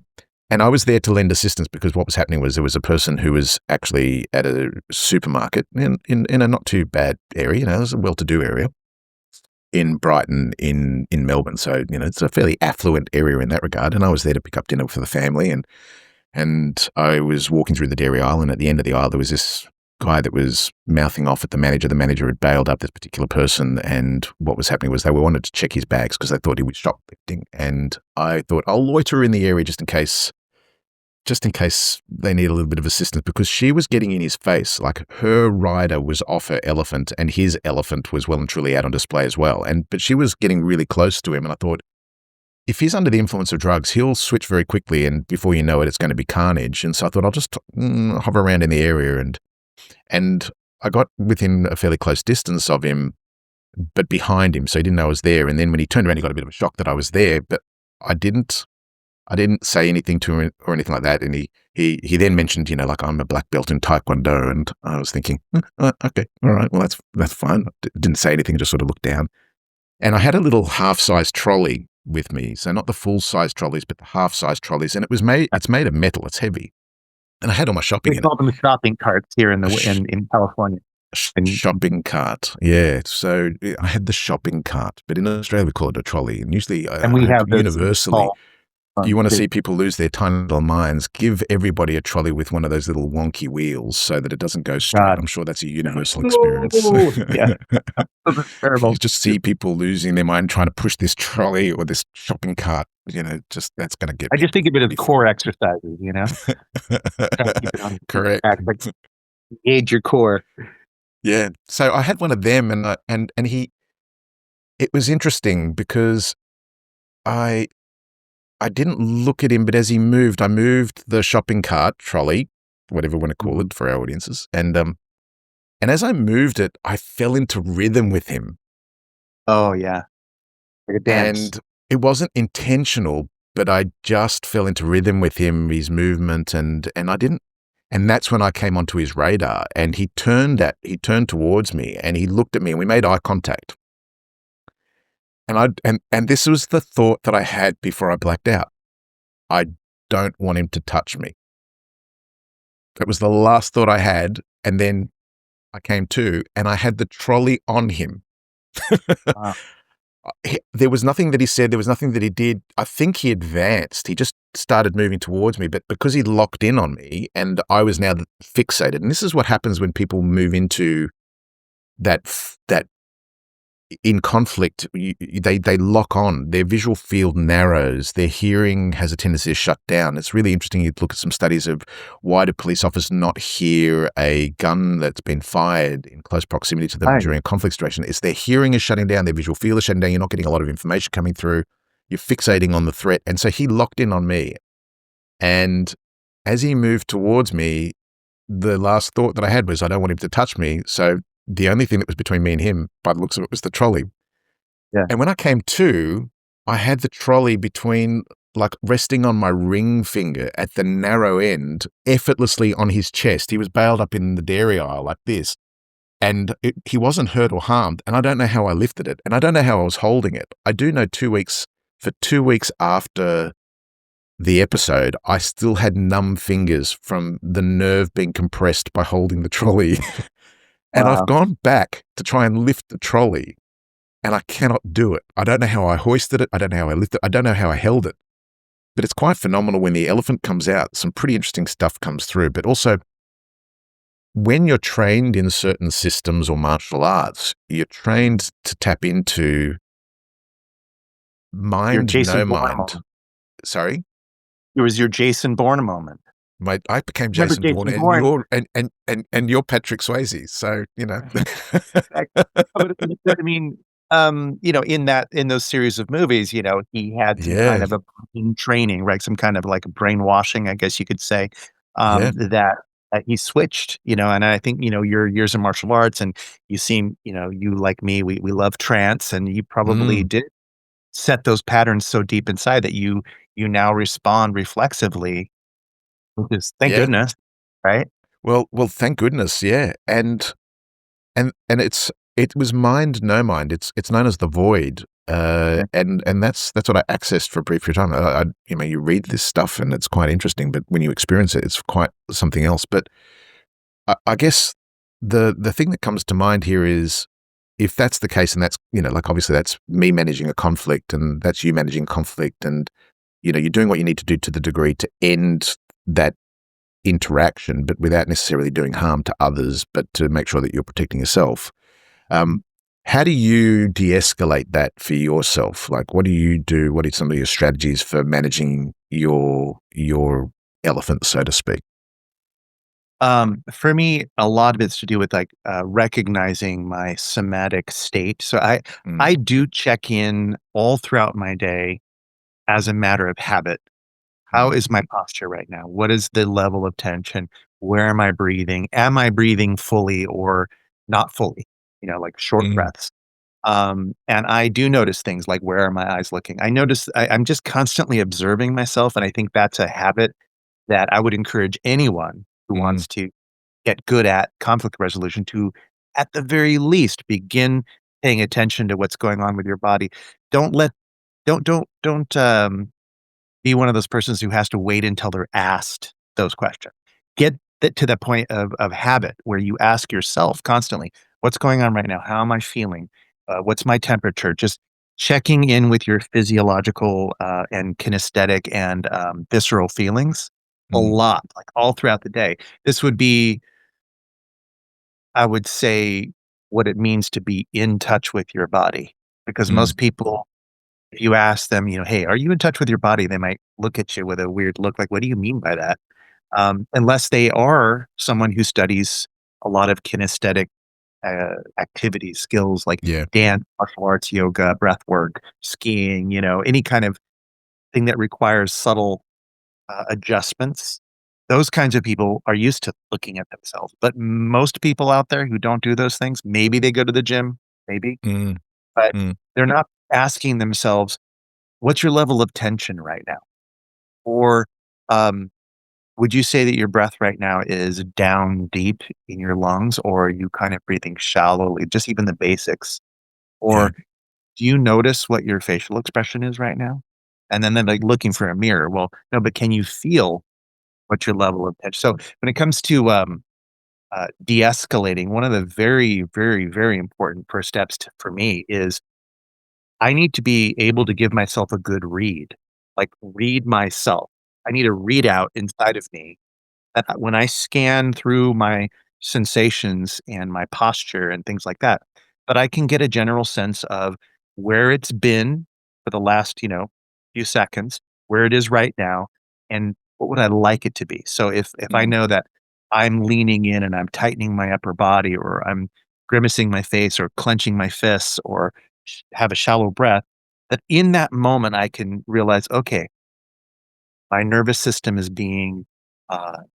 and I was there to lend assistance because what was happening was there was a person who was actually at a supermarket in a not too bad area. It was a well-to-do area in Brighton, in Melbourne. So it's a fairly affluent area in that regard. And I was there to pick up dinner for the family, and I was walking through the dairy aisle, and at the end of the aisle there was this guy that was mouthing off at the manager. The manager had bailed up this particular person, and what was happening was they wanted to check his bags because they thought he was shoplifting. And I thought I'll loiter in the area just in case they need a little bit of assistance, because she was getting in his face. Like, her rider was off her elephant and his elephant was well and truly out on display as well. But she was getting really close to him, and I thought, if he's under the influence of drugs, he'll switch very quickly, and before you know it, it's going to be carnage. And so I thought I'll just hover around in the area, and I got within a fairly close distance of him, but behind him, so he didn't know I was there. And then when he turned around, he got a bit of a shock that I was there, but I didn't say anything to him or anything like that. And he then mentioned, like, I'm a black belt in Taekwondo, and I was thinking, okay, all right, well that's fine. Didn't say anything, just sort of looked down. And I had a little half-size trolley with me, so not the full-size trolleys, but the half-size trolleys, and it's made of metal. It's heavy, and I had all my shopping We in call them shopping carts here in California. it. Shopping cart, yeah. So I had the shopping cart, but in Australia we call it a trolley, and usually And we have those universally. small You want to too. see people lose their tiny little minds, give everybody a trolley with one of those little wonky wheels so that it doesn't go straight. God. I'm sure that's a universal experience. Ooh, yeah. That's terrible. You just see people losing their mind trying to push this trolley or this shopping cart, just that's going to get I just think of it as core exercises, Try to keep it on correct. track, like engage your core. Yeah. So I had one of them, and it was interesting because I didn't look at him, but as he moved, I moved the shopping cart, trolley, whatever you want to call it for our audiences. And as I moved it, I fell into rhythm with him. Oh yeah, like a dance. And it wasn't intentional, but I just fell into rhythm with him, his movement, and I didn't. And that's when I came onto his radar, and he turned towards me, and he looked at me, and we made eye contact. And this was the thought that I had before I blacked out. I don't want him to touch me. That was the last thought I had. And then I came to, and I had the trolley on him. Wow. There was nothing that he said. There was nothing that he did. I think he advanced. He just started moving towards me. But because he locked in on me and I was now fixated, and this is what happens when people move into that in conflict, they lock on. Their visual field narrows. Their hearing has a tendency to shut down. It's really interesting. You look at some studies of why do police officers not hear a gun that's been fired in close proximity to them Right. during a conflict situation. It's their hearing is shutting down. Their visual field is shutting down. You're not getting a lot of information coming through. You're fixating on the threat. And so he locked in on me. And as he moved towards me, the last thought that I had was, I don't want him to touch me. So the only thing that was between me and him, by the looks of it, was the trolley. Yeah. And when I came to, I had the trolley between, like, resting on my ring finger at the narrow end, effortlessly on his chest. He was bailed up in the dairy aisle like this. And he wasn't hurt or harmed. And I don't know how I lifted it. And I don't know how I was holding it. I do know 2 weeks after the episode, I still had numb fingers from the nerve being compressed by holding the trolley. And Wow. I've gone back to try and lift the trolley, and I cannot do it. I don't know how I hoisted it. I don't know how I lifted it. I don't know how I held it. But it's quite phenomenal when the elephant comes out. Some pretty interesting stuff comes through. But also, when you're trained in certain systems or martial arts, you're trained to tap into mind, Your Jason no Bourne mind. moment. Sorry? It was your Jason Bourne moment. I became Remember Jason Bourne, Jason and Bourne? you're Patrick Swayze. So, I mean, in those series of movies, he had some Yeah. kind of a brain training, right? Some kind of like a brainwashing, I guess you could say, Yeah. that he switched, and I think, your years in martial arts, and you seem, you like me, we love trance, and you probably did set those patterns so deep inside that you now respond reflexively which is thank Yeah. goodness, right? Well, thank goodness, yeah. And it was mind, no mind. It's known as the void, Yeah. and that's what I accessed for a brief period of time. You read this stuff and it's quite interesting, but when you experience it, it's quite something else. But I guess the thing that comes to mind here is if that's the case, and that's like obviously that's me managing a conflict, and that's you managing conflict, and you're doing what you need to do to the degree to end that interaction, but without necessarily doing harm to others, but to make sure that you're protecting yourself. Um, how do you de-escalate that for yourself? Like, what do you do? What are some of your strategies for managing your elephant, so to speak? For me, a lot of it's to do with like recognizing my somatic state. So Mm, I do check in all throughout my day as a matter of habit. How mm, is my posture right now? What is the level of tension? Where am I breathing? Am I breathing fully or not fully? Like short mm, breaths. And I do notice things like where are my eyes looking? I'm just constantly observing myself. And I think that's a habit that I would encourage anyone who mm, wants to get good at conflict resolution to, at the very least, begin paying attention to what's going on with your body. Don't let, don't be one of those persons who has to wait until they're asked those questions. Get to the point of habit where you ask yourself constantly, "What's going on right now? How am I feeling? What's my temperature?" Just checking in with your physiological and kinesthetic and visceral feelings a mm, lot, like all throughout the day. This would be, I would say, what it means to be in touch with your body, because mm, most people, if you ask them, "Hey, are you in touch with your body?" They might look at you with a weird look like, "What do you mean by that?" Unless they are someone who studies a lot of kinesthetic activities, skills like yeah. dance, martial arts, yoga, breath work, skiing, any kind of thing that requires subtle adjustments. Those kinds of people are used to looking at themselves. But most people out there who don't do those things, maybe they go to the gym, maybe, Mm, but mm, they're not asking themselves, what's your level of tension right now? Or um, would you say that your breath right now is down deep in your lungs, or are you kind of breathing shallowly, just even the basics? yeah. Or do you notice what your facial expression is right now? And then they're like looking for a mirror. Well, no, but can you feel what your level of tension? So when it comes to de-escalating, one of the very, very, very important first steps for me is I need to be able to give myself a good read, like read myself. I need a readout inside of me that when I scan through my sensations and my posture and things like that, but I can get a general sense of where it's been for the last, few seconds, where it is right now, and what would I like it to be. So if I Mm, know that I'm leaning in and I'm tightening my upper body, or I'm grimacing my face or clenching my fists or have a shallow breath, that in that moment I can realize, okay, my nervous system is being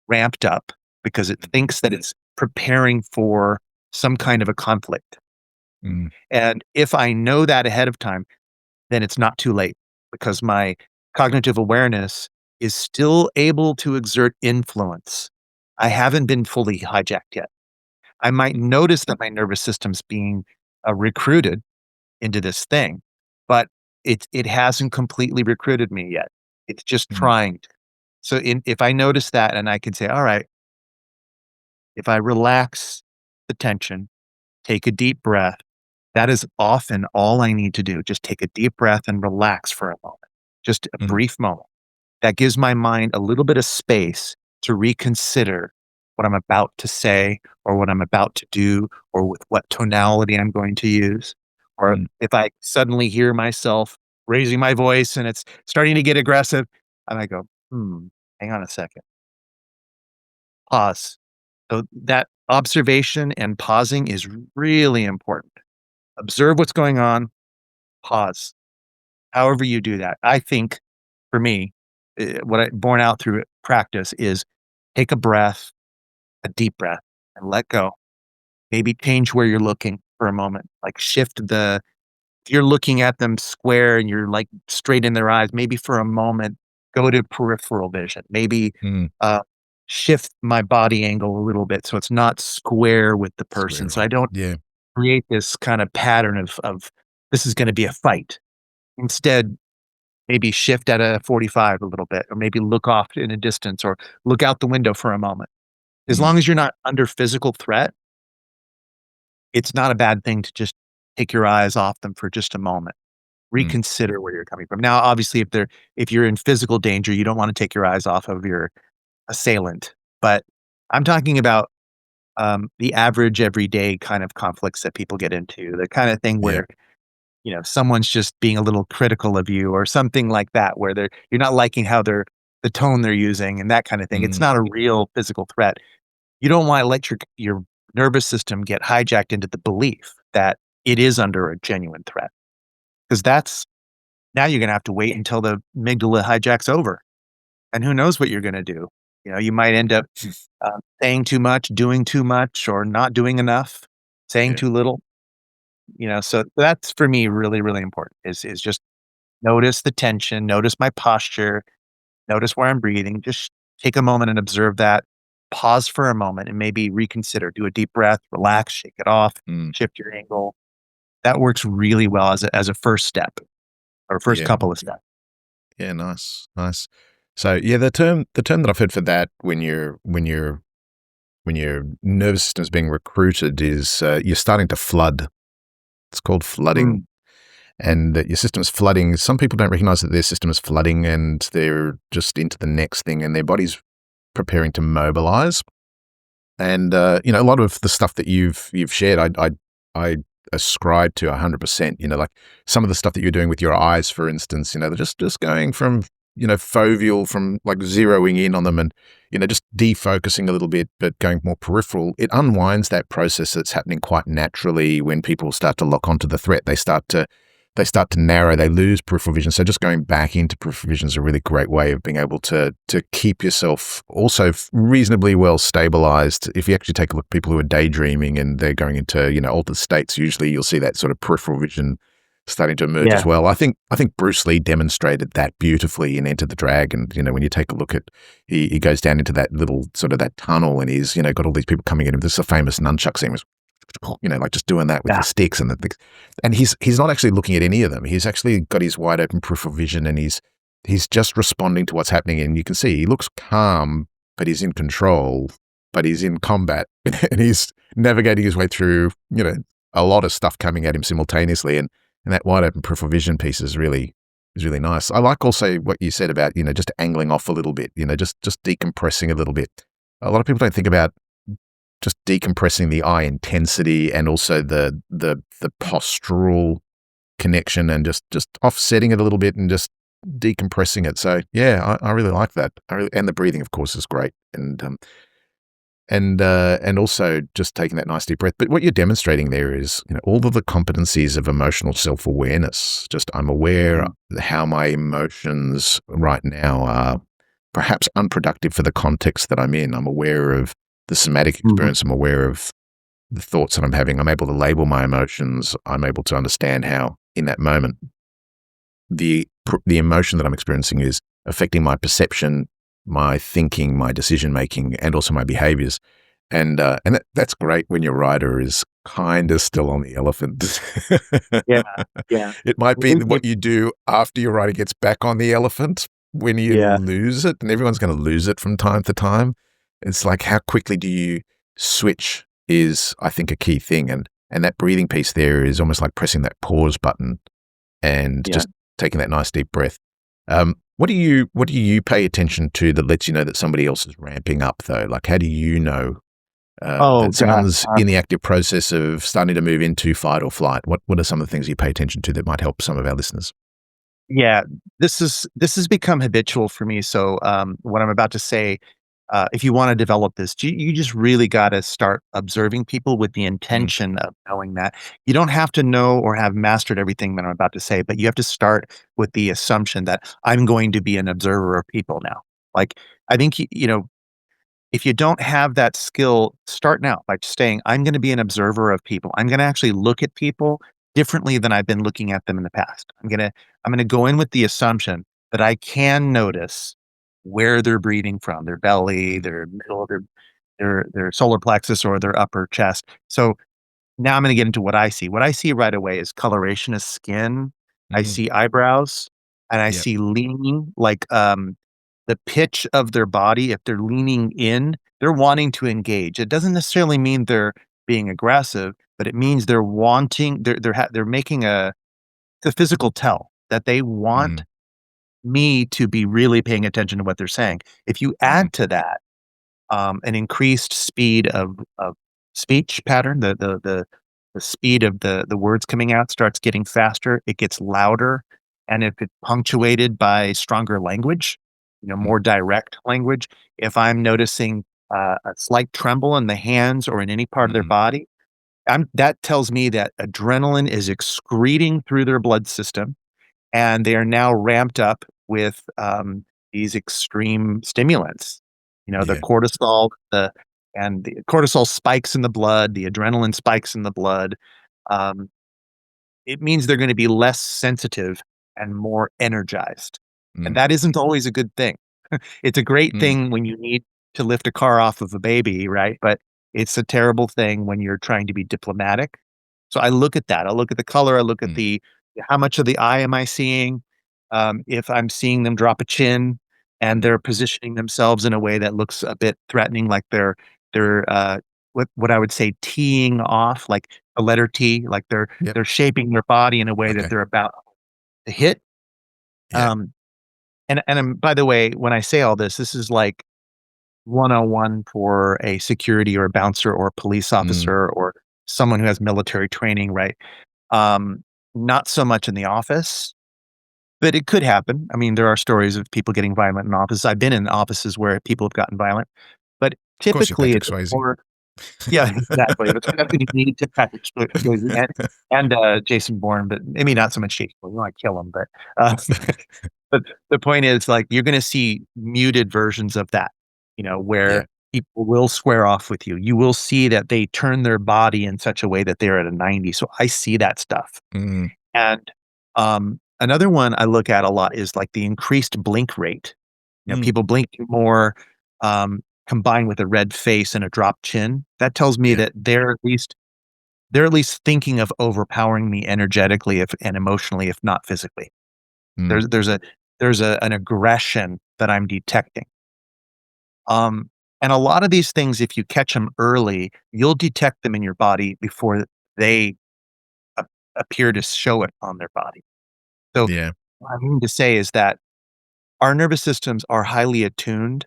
ramped up because it thinks that it's preparing for some kind of a conflict. mm, And if I know that ahead of time, then it's not too late because my cognitive awareness is still able to exert influence. I haven't been fully hijacked yet. I might notice that my nervous system's being recruited into this thing, but it hasn't completely recruited me yet. It's just mm, trying to. So if I notice that and I can say, all right, if I relax the tension, take a deep breath, that is often all I need to do. Just take a deep breath and relax for a moment, just a mm, brief moment. That gives my mind a little bit of space to reconsider what I'm about to say or what I'm about to do or with what tonality I'm going to use. Or mm, if I suddenly hear myself raising my voice and it's starting to get aggressive, I might go, hang on a second, pause. So that observation and pausing is really important. Observe what's going on, pause. However you do that. I think for me, what I borne out through practice is take a breath, a deep breath, and let go. Maybe change where you're looking for a moment. Like shift if you're looking at them square and you're like straight in their eyes, maybe for a moment, go to peripheral vision, maybe Mm. shift my body angle a little bit so it's not square with the person. Square So I on. don't Yeah. create this kind of pattern of this is going to be a fight. Instead, maybe shift at a 45 a little bit, or maybe look off in a distance or look out the window for a moment. As Mm. long as you're not under physical threat, it's not a bad thing to just take your eyes off them for just a moment. Mm. Reconsider where you're coming from. Now, obviously, if you're in physical danger, you don't want to take your eyes off of your assailant. But I'm talking about the average everyday kind of conflicts that people get into, the kind of thing Yeah. where someone's just being a little critical of you or something like that, where you're not liking how the tone they're using and that kind of thing. It's Mm. not a real physical threat. You don't want to let your nervous system get hijacked into the belief that it is under a genuine threat, because that's now you're going to have to wait until the amygdala hijack's over, and who knows what you're going to do. You might end up saying too much, doing too much, or not doing enough, saying Yeah. too little. So that's for me really, really important is just notice the tension, notice my posture, notice where I'm breathing. Just take a moment and observe that. Pause for a moment and maybe reconsider. Do a deep breath, relax, shake it off, Mm. shift your angle. That works really well as a first step or first Yeah. couple of steps. Yeah. Nice. Nice. So yeah, the term that I've heard for that when your nervous system is being recruited is you're starting to flood. It's called flooding. Mm. And that your system is flooding. Some people don't recognize that their system is flooding and they're just into the next thing and their body's preparing to mobilize. And, a lot of the stuff that you've shared, I ascribe to 100%, like some of the stuff that you're doing with your eyes, for instance, they're just going from, foveal, from like zeroing in on them and, just defocusing a little bit, but going more peripheral. It unwinds that process that's happening quite naturally when people start to lock onto the threat. They start to narrow, they lose peripheral vision. So just going back into peripheral vision is a really great way of being able to keep yourself also reasonably well stabilized. If you actually take a look at people who are daydreaming and they're going into, altered states, usually you'll see that sort of peripheral vision starting to emerge as well. I think Bruce Lee demonstrated that beautifully in Enter the Dragon. When you take a look at, he goes down into that little sort of that tunnel and he's, got all these people coming at him. This is a famous nunchuck scene, like just doing that with the sticks and the things. And he's not actually looking at any of them. He's actually got his wide open peripheral vision and he's just responding to what's happening. And you can see he looks calm, but he's in control, but he's in combat and he's navigating his way through, a lot of stuff coming at him simultaneously. And that wide open peripheral vision piece is really nice. I like also what you said about, just angling off a little bit, just decompressing a little bit. A lot of people don't think about just decompressing the eye intensity and also the postural connection and just offsetting it a little bit and just decompressing it. So yeah, I really like that. And the breathing, of course, is great. And also just taking that nice deep breath. But what you're demonstrating there is, all of the competencies of emotional self-awareness. Just I'm aware how my emotions right now are perhaps unproductive for the context that I'm in. I'm aware of the somatic experience. I'm aware of the thoughts that I'm having. I'm able to label my emotions. I'm able to understand how, in that moment, the emotion that I'm experiencing is affecting my perception, my thinking, my decision making, and also my behaviors. And that's great when your rider is kind of still on the elephant. Yeah. It might be what you do after your rider gets back on the elephant when you lose it, and everyone's going to lose it from time to time. It's like, how quickly do you switch is, I think, a key thing. And that breathing piece there is almost like pressing that pause button and just taking that nice deep breath. What do you pay attention to that lets you know that somebody else is ramping up, though? Like, how do you know that someone's in the active process of starting to move into fight or flight? What are some of the things you pay attention to that might help some of our listeners? Yeah, this has become habitual for me. So what I'm about to say, if you want to develop this, you just really got to start observing people with the intention of knowing that. You don't have to know or have mastered everything that I'm about to say, but you have to start with the assumption that I'm going to be an observer of people now. Like, I think, if you don't have that skill, start now by saying, I'm going to be an observer of people. I'm going to actually look at people differently than I've been looking at them in the past. I'm going to go in with the assumption that I can notice where they're breathing from, their belly, their middle, their solar plexus, or their upper chest. So now I'm gonna get into what I see. What I see right away is coloration of skin. I Mm. see eyebrows, and I Yep. see leaning, like, the pitch of their body. If they're leaning in, they're wanting to engage. It doesn't necessarily mean they're being aggressive, but it means they're wanting they're making a physical tell that they want Mm. me to be really paying attention to what they're saying. If you Mm. add to that, an increased speed of speech pattern, the speed of the words coming out starts getting faster, it gets louder, and if it's punctuated by stronger language, Mm. more direct language, if I'm noticing, a slight tremble in the hands or in any part of their Mm. body, that tells me that adrenaline is excreting through their blood system, and they are now ramped up with, these extreme stimulants. The Yeah. cortisol, the cortisol spikes in the blood, the adrenaline spikes in the blood. Um, it means they're gonna be less sensitive and more energized, and Mm. that isn't always a good thing. It's a great Mm. thing when you need to lift a car off of a baby, right? But it's a terrible thing when you're trying to be diplomatic. So I look at that. I look at the color. I look at Mm. the how much of the eye am I seeing? If I'm seeing them drop a chin and Mm. they're positioning themselves in a way that looks a bit threatening, like they're what I would say teeing off, like a letter T, like they're Yep. they're shaping their body in a way that Okay. they're about to hit. Yeah. Um, and by the way, when I say all this, this is like one-on-one for a security or a bouncer or a police Mm. officer or someone who has military training, right? Um, Not so much in the office, but it could happen. I mean, there are stories of people getting violent in offices. I've been in offices where people have gotten violent, but Of course, you're typically Patrick it's Swayze. more. Yeah, exactly. That's what you need to Patrick Swayze and Jason Bourne, but maybe not so much Jason Bourne. You want to kill him, uh, but the point is, like, you're gonna see muted versions of that, Yeah. where people will square off with you. You will see that they turn their body in such a way that they're at a 90. So I see that stuff. Mm. And, another one I look at a lot is, like, the increased blink rate. Mm. People blink more, combined with a red face and a dropped chin. That tells me Yeah. that they're at least thinking of overpowering me energetically if and emotionally, if not physically. Mm. There's an aggression that I'm detecting. Um, and a lot of these things, if you catch them early, you'll detect them in your body before they a appear to show it on their body. So, Yeah. what I mean to say is that our nervous systems are highly attuned,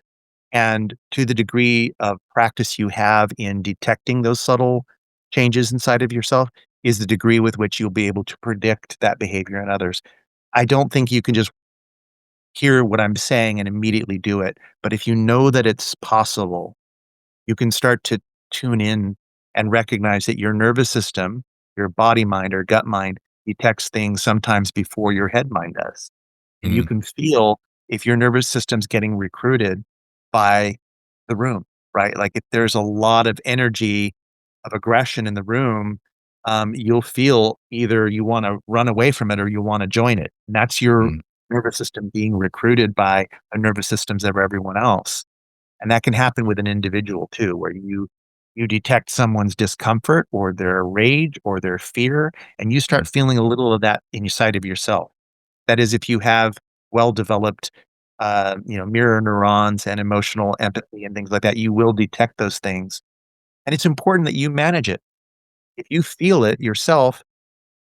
and to the degree of practice you have in detecting those subtle changes inside of yourself is the degree with which you'll be able to predict that behavior in others. I don't think you can just hear what I'm saying and immediately do it. But if you know that it's possible, you can start to tune in and recognize that your nervous system, your body mind or gut mind detects things sometimes before your head mind does. And you Mm. can feel if your nervous system's getting recruited by the room, right? Like if there's a lot of energy of aggression in the room, you'll feel either you want to run away from it or you want to join it. And that's your Mm. nervous system being recruited by the nervous systems of everyone else. And that can happen with an individual too, where you detect someone's discomfort or their rage or their fear, and you start Mm. feeling a little of that inside of yourself. That is, if you have well-developed, mirror neurons and emotional empathy and things like that, you will detect those things. And it's important that you manage it. If you feel it yourself,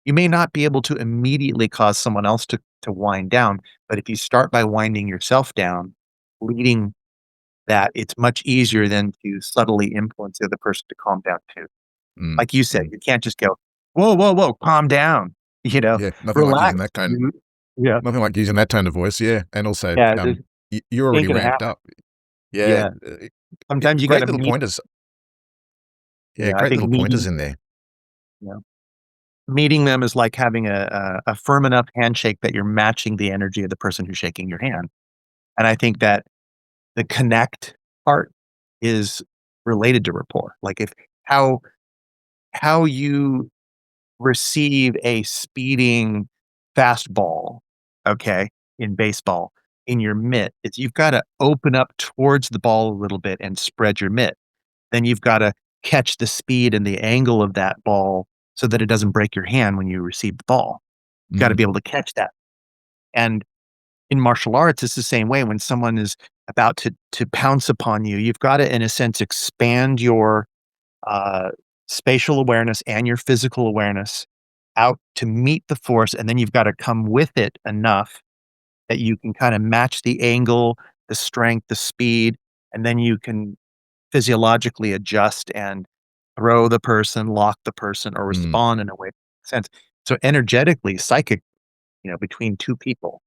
you may not be able to immediately cause someone else to wind down, but if you start by winding yourself down, leading that, it's much easier than to subtly influence the other person to calm down too. Mm. Like you said, Mm. you can't just go, "Whoa, whoa, whoa, calm down," you know, Yeah. Nothing like using "Relax, that kind. dude." Yeah, Nothing like using that tone of voice. Yeah. And also, yeah, this you're ain't already gonna ramped happen. up. Yeah. Yeah, sometimes you Great gotta little meet. pointers. Yeah. Yeah, I Great think little pointers meeting, in there. you know, meeting them is like having a firm enough handshake that you're matching the energy of the person who's shaking your hand, and I think that the connect part is related to rapport. Like, if how how you receive a speeding fastball, okay? in baseball, in your mitt, is you've got to open up towards the ball a little bit and spread your mitt. Then you've got to catch the speed and the angle of that ball so that it doesn't break your hand when you receive the ball. You've got to Mm, be able to catch that. And in martial arts, it's the same way. When someone is about to pounce upon you, you've got to, in a sense, expand your uh, spatial awareness and your physical awareness out to meet the force, and then you've got to come with it enough that you can kind of match the angle, the strength, the speed, and then you can physiologically adjust and throw the person, lock the person, or mm, respond in a way that makes sense. So energetically, psychic, between two people,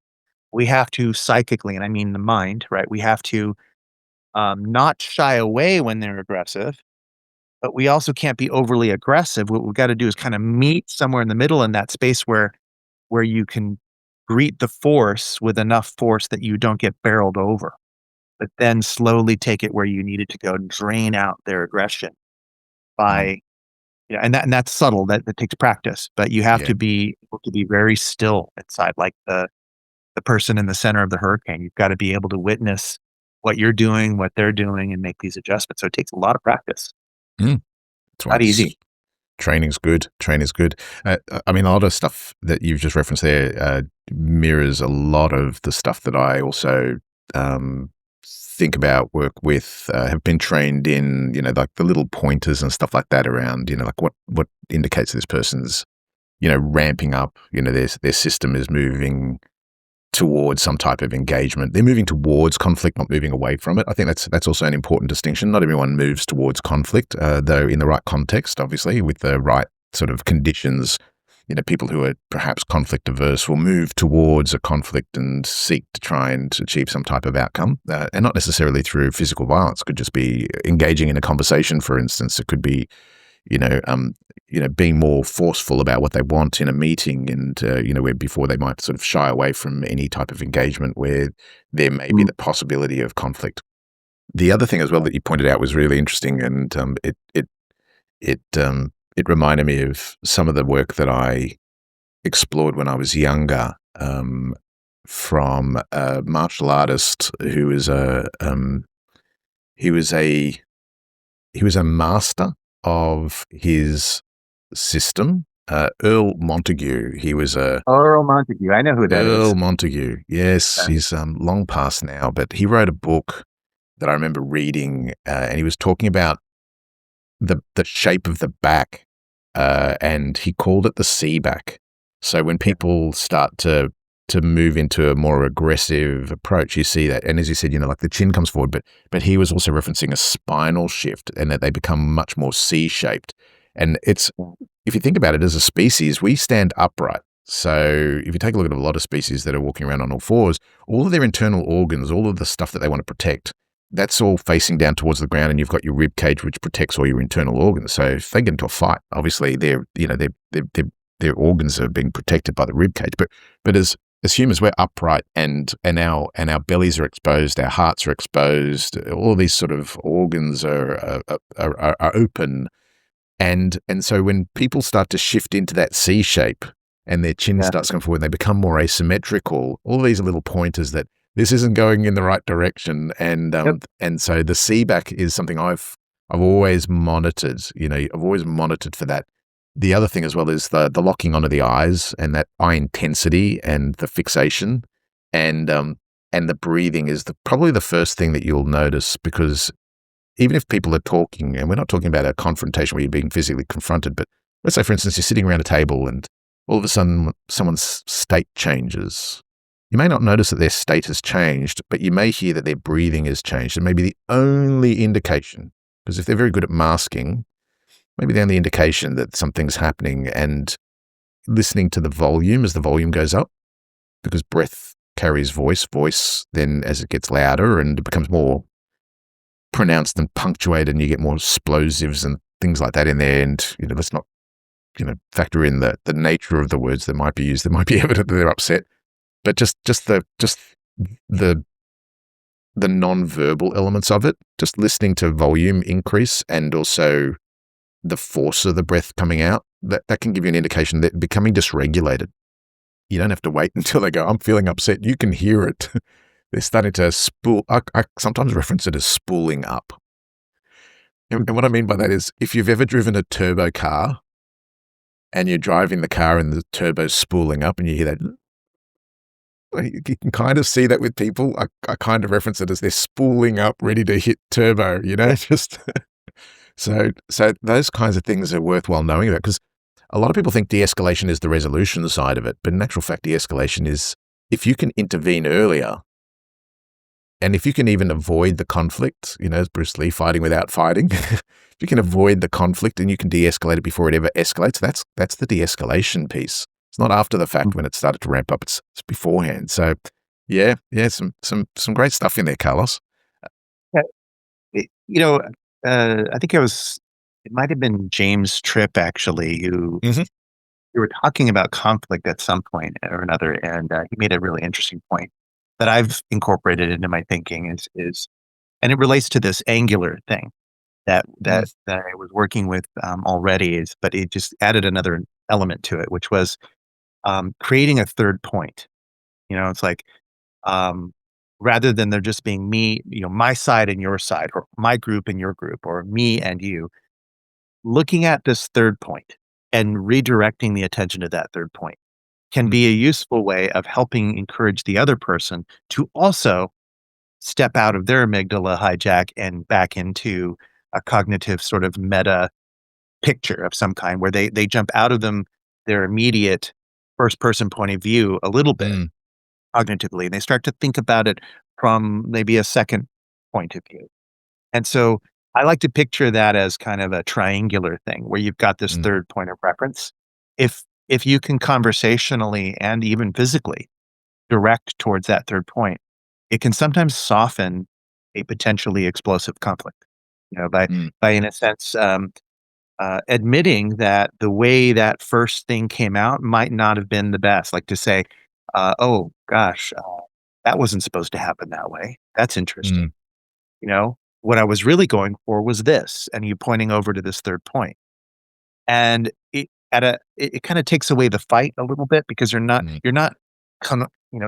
we have to psychically, and I mean the mind, right? We have to not shy away when they're aggressive, but we also can't be overly aggressive. What we've got to do is kind of meet somewhere in the middle in that space where you can greet the force with enough force that you don't get barreled over, but then slowly take it where you need it to go, drain out their aggression mm. by, and that's subtle. That takes practice, but you have Yeah. to be able to be very still inside, like the person in the center of the hurricane. You've got to be able to witness what you're doing, what they're doing, and make these adjustments. So it takes a lot of practice. Mm. That's why Not easy. training's good. Training's good. I mean, a lot of stuff that you've just referenced there mirrors a lot of the stuff that I also um, think about, work with, have been trained in, like the little pointers and stuff like that around, like what indicates this person's, ramping up, their system is moving towards some type of engagement. They're moving towards conflict, not moving away from it. I think that's also an important distinction. Not everyone moves towards conflict, though in the right context, obviously, with the right sort of conditions. People who are perhaps conflict averse will move towards a conflict and seek to try and achieve some type of outcome, and not necessarily through physical violence. It could just be engaging in a conversation, for instance. It could be being more forceful about what they want in a meeting, and where before they might sort of shy away from any type of engagement where there may be the possibility of conflict. The other thing as well that you pointed out was really interesting, and it reminded me of some of the work that I explored when I was younger, from a martial artist who was he was a he was a master of his system. Earl Montague. He was a Earl Montague. I know who that Earl is. Montague. Yes, Okay. he's long past now, but he wrote a book that I remember reading, and he was talking about the shape of the back, and he called it the C back. So when people start to move into a more aggressive approach, you see that. And as you said, like the chin comes forward, but he was also referencing a spinal shift, and that they become much more C-shaped. And if you think about it, as a species, we stand upright. So if you take a look at a lot of species that are walking around on all fours, all of their internal organs, all of the stuff that they want to protect, that's all facing down towards the ground, and you've got your rib cage, which protects all your internal organs. So if they get into a fight, obviously their organs are being protected by the rib cage. But as humans, we're upright, and our bellies are exposed, our hearts are exposed, all these sort of organs are open, and so when people start to shift into that C shape, and their chin Yeah. starts coming forward, they become more asymmetrical. All these are little pointers that this isn't going in the right direction, and Yep. and so the C back is something I've always monitored. I've always monitored for that. The other thing as well is the locking onto the eyes, and that eye intensity and the fixation, and the breathing is probably the first thing that you'll notice, because even if people are talking, and we're not talking about a confrontation where you're being physically confronted, but let's say, for instance, you're sitting around a table and all of a sudden someone's state changes. You may not notice that their state has changed, but you may hear that their breathing has changed. And maybe the only indication, because if they're very good at masking, maybe the only indication that something's happening, and listening to the volume as the volume goes up, because breath carries voice then as it gets louder and it becomes more pronounced and punctuated, and you get more explosives and things like that in there. And, let's not, factor in the nature of the words that might be used. That might be evident that they're upset, but just the non-verbal elements of it, just listening to volume increase and also the force of the breath coming out, that can give you an indication that becoming dysregulated. you don't have to wait until they go, I'm feeling upset. You can hear it. They're starting to spool. I sometimes reference it as spooling up. And what I mean by that is if you've ever driven a turbo car and you're driving the car and the turbo's spooling up and you hear that, you can kind of see that with people. I kind of reference it as they're spooling up, ready to hit turbo, just so those kinds of things are worthwhile knowing about, because a lot of people think de-escalation is the resolution side of it, but in actual fact, de-escalation is if you can intervene earlier and if you can even avoid the conflict, as Bruce Lee, fighting without fighting, if you can avoid the conflict and you can de-escalate it before it ever escalates, that's the de-escalation piece. It's not after the fact when it started to ramp up, it's beforehand. So yeah, some great stuff in there, Carlos. Yeah. I think it might have been James Tripp actually, who Mm-hmm. we were talking about conflict at some point or another, and he made a really interesting point that I've incorporated into my thinking and it relates to this angular thing that I was working with already, but it just added another element to it, which was creating a third point. It's like rather than there just being me, my side and your side, or my group and your group, or me and you, looking at this third point and redirecting the attention to that third point can be a useful way of helping encourage the other person to also step out of their amygdala hijack and back into a cognitive sort of meta picture of some kind, where they jump out of their immediate first person point of view a little bit cognitively, and they start to think about it from maybe a second point of view. And so I like to picture that as kind of a triangular thing where you've got this third point of reference. If you can conversationally and even physically direct towards that third point, it can sometimes soften a potentially explosive conflict, by in a sense, admitting that the way that first thing came out might not have been the best. Like to say, oh gosh, that wasn't supposed to happen that way. That's interesting. What I was really going for was this, and you pointing over to this third point. And it kind of takes away the fight a little bit, because you're not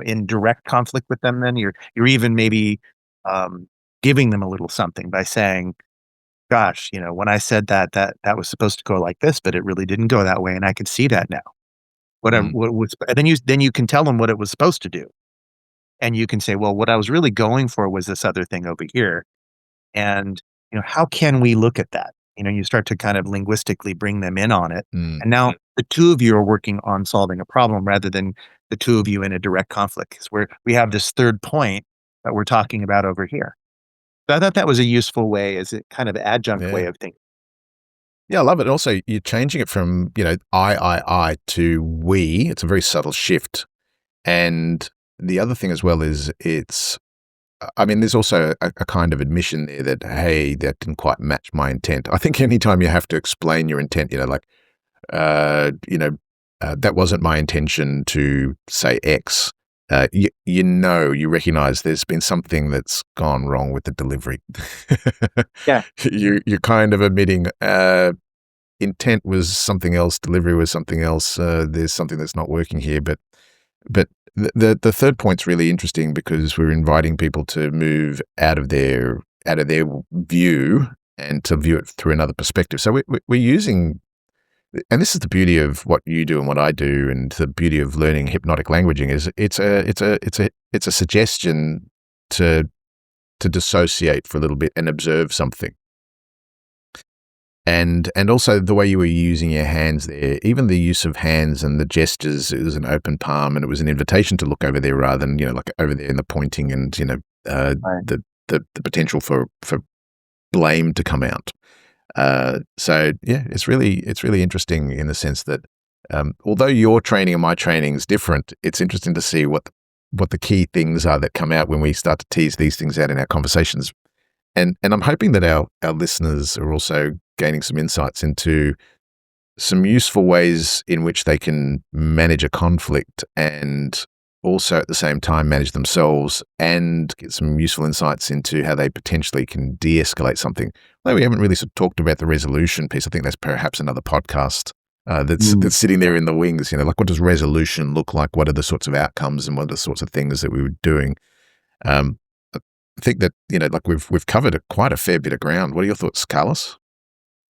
in direct conflict with them. Then you're even maybe giving them a little something by saying, gosh, when I said that was supposed to go like this, but it really didn't go that way, and I can see that now. What was, and then you can tell them what it was supposed to do, and you can say, well, what I was really going for was this other thing over here, and how can we look at that? You start to kind of linguistically bring them in on it, and now the two of you are working on solving a problem rather than the two of you in a direct conflict, because we have this third point that we're talking about over here. So I thought that was a useful way, as a kind of adjunct way of thinking. Yeah, I love it. Also, you're changing it from, I to we. It's a very subtle shift. And the other thing as well is there's also a kind of admission there that, hey, that didn't quite match my intent. I think anytime you have to explain your intent, that wasn't my intention to say X. You recognize there's been something that's gone wrong with the delivery. Yeah. You're kind of admitting intent was something else, delivery was something else. There's something that's not working here. But the third point's really interesting, because we're inviting people to move out of their view and to view it through another perspective. So we're using. And this is the beauty of what you do and what I do, and the beauty of learning hypnotic languaging is it's a suggestion to dissociate for a little bit and observe something. And also the way you were using your hands there, even the use of hands and the gestures, it was an open palm and it was an invitation to look over there rather than, like over there in the pointing and, the potential for blame to come out. So yeah, it's really interesting in the sense that although your training and my training is different, it's interesting to see what the key things are that come out when we start to tease these things out in our conversations. And I'm hoping that our listeners are also gaining some insights into some useful ways in which they can manage a conflict and also at the same time manage themselves, and get some useful insights into how they potentially can de-escalate something. Although we haven't really sort of talked about the resolution piece, I think that's perhaps another podcast that's sitting there in the wings. Like, what does resolution look like? What are the sorts of outcomes and what are the sorts of things that we were doing? I think that like we've covered quite a fair bit of ground. What are your thoughts, Carlos?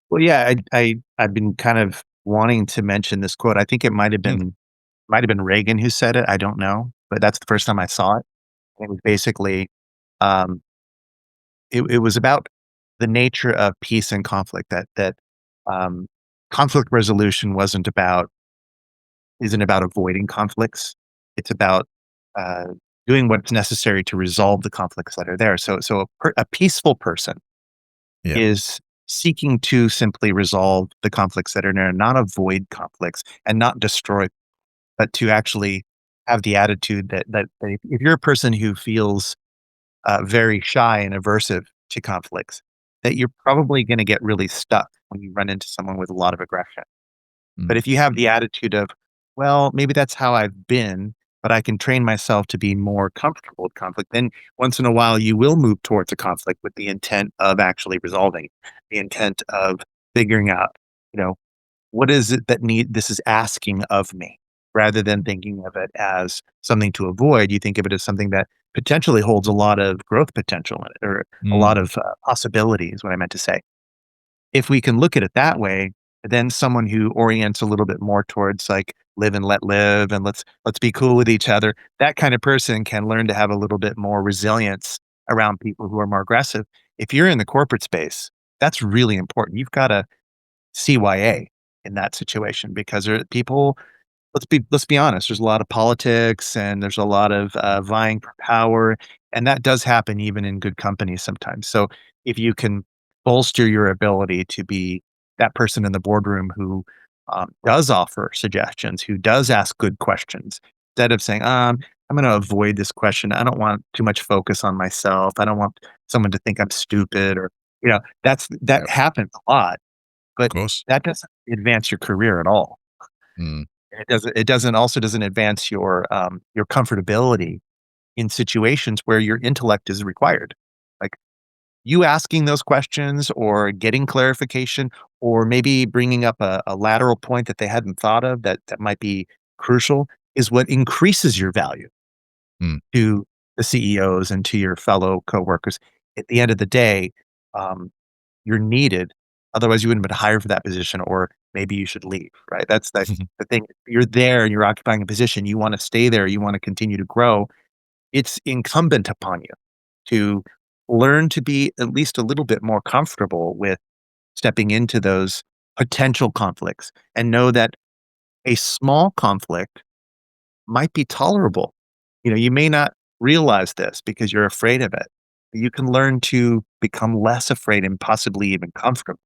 Well, yeah, I've been kind of wanting to mention this quote. I think it might have been Reagan who said it. I don't know, but that's the first time I saw it. It was basically, um, it was about the nature of peace and conflict. Um, Conflict resolution isn't about avoiding conflicts. It's about uh, doing what's necessary to resolve the conflicts that are there. So a peaceful person Yeah. is seeking to simply resolve the conflicts that are there, not avoid conflicts and not destroy, but to actually have the attitude that if you're a person who feels very shy and aversive to conflicts, that you're probably going to get really stuck when you run into someone with a lot of aggression. But Mm. if you have the attitude of, well, maybe that's how I've been, but I can train myself to be more comfortable with conflict, then once in a while you will move towards a conflict with the intent of actually resolving, the intent of figuring out, you know, what is it that this is asking of me? Rather than thinking of it as something to avoid, you think of it as something that potentially holds a lot of growth potential in it, or a lot Mm. of possibilities, what I meant to say. If we can look at it that way, then someone who orients a little bit more towards like live and let live and let's be cool with each other, that kind of person can learn to have a little bit more resilience around people who are more aggressive. If you're in the corporate space, that's really important. You've got to CYA in that situation because people, let's be honest, there's a lot of politics and there's a lot of vying for power, and that does happen even in good companies sometimes. So if you can bolster your ability to be that person in the boardroom who does offer suggestions, who does ask good questions, instead of saying, I'm going to avoid this question. I don't want too much focus on myself. I don't want someone to think I'm stupid, or that Yeah, of happens a lot, but course. that doesn't advance your career at all. Mm. It doesn't advance your comfortability in situations where your intellect is required. Like, you asking those questions or getting clarification or maybe bringing up a lateral point that they hadn't thought of that might be crucial is what increases your value Mm. to the CEOs and to your fellow coworkers. At the end of the day, um, you're needed. Otherwise, you wouldn't have been hired for that position, or maybe you should leave, right? That's the thing. You're there and you're occupying a position. You want to stay there. You want to continue to grow. It's incumbent upon you to learn to be at least a little bit more comfortable with stepping into those potential conflicts and know that a small conflict might be tolerable. You may not realize this because you're afraid of it. You can learn to become less afraid and possibly even comfortable.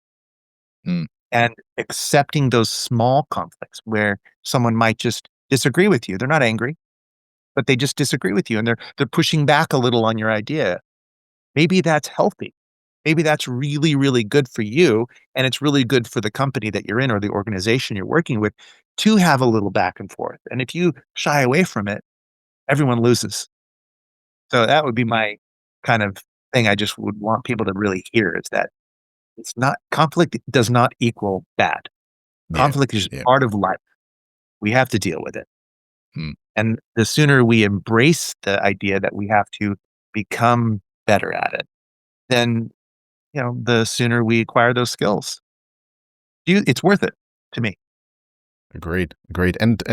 Mm. And accepting those small conflicts where someone might just disagree with you. They're not angry, but they just disagree with you and they're pushing back a little on your idea. Maybe that's healthy. Maybe that's really, really good for you. And it's really good for the company that you're in or the organization you're working with to have a little back and forth. And if you shy away from it, everyone loses. So that would be my kind of thing I just would want people to really hear, is that it's not conflict does not equal bad. Yeah. Conflict is Yeah. part of life. We have to deal with it. Mm. And the sooner we embrace the idea that we have to become better at it, then, the sooner we acquire those skills. It's worth it to me. Agreed. Agreed. And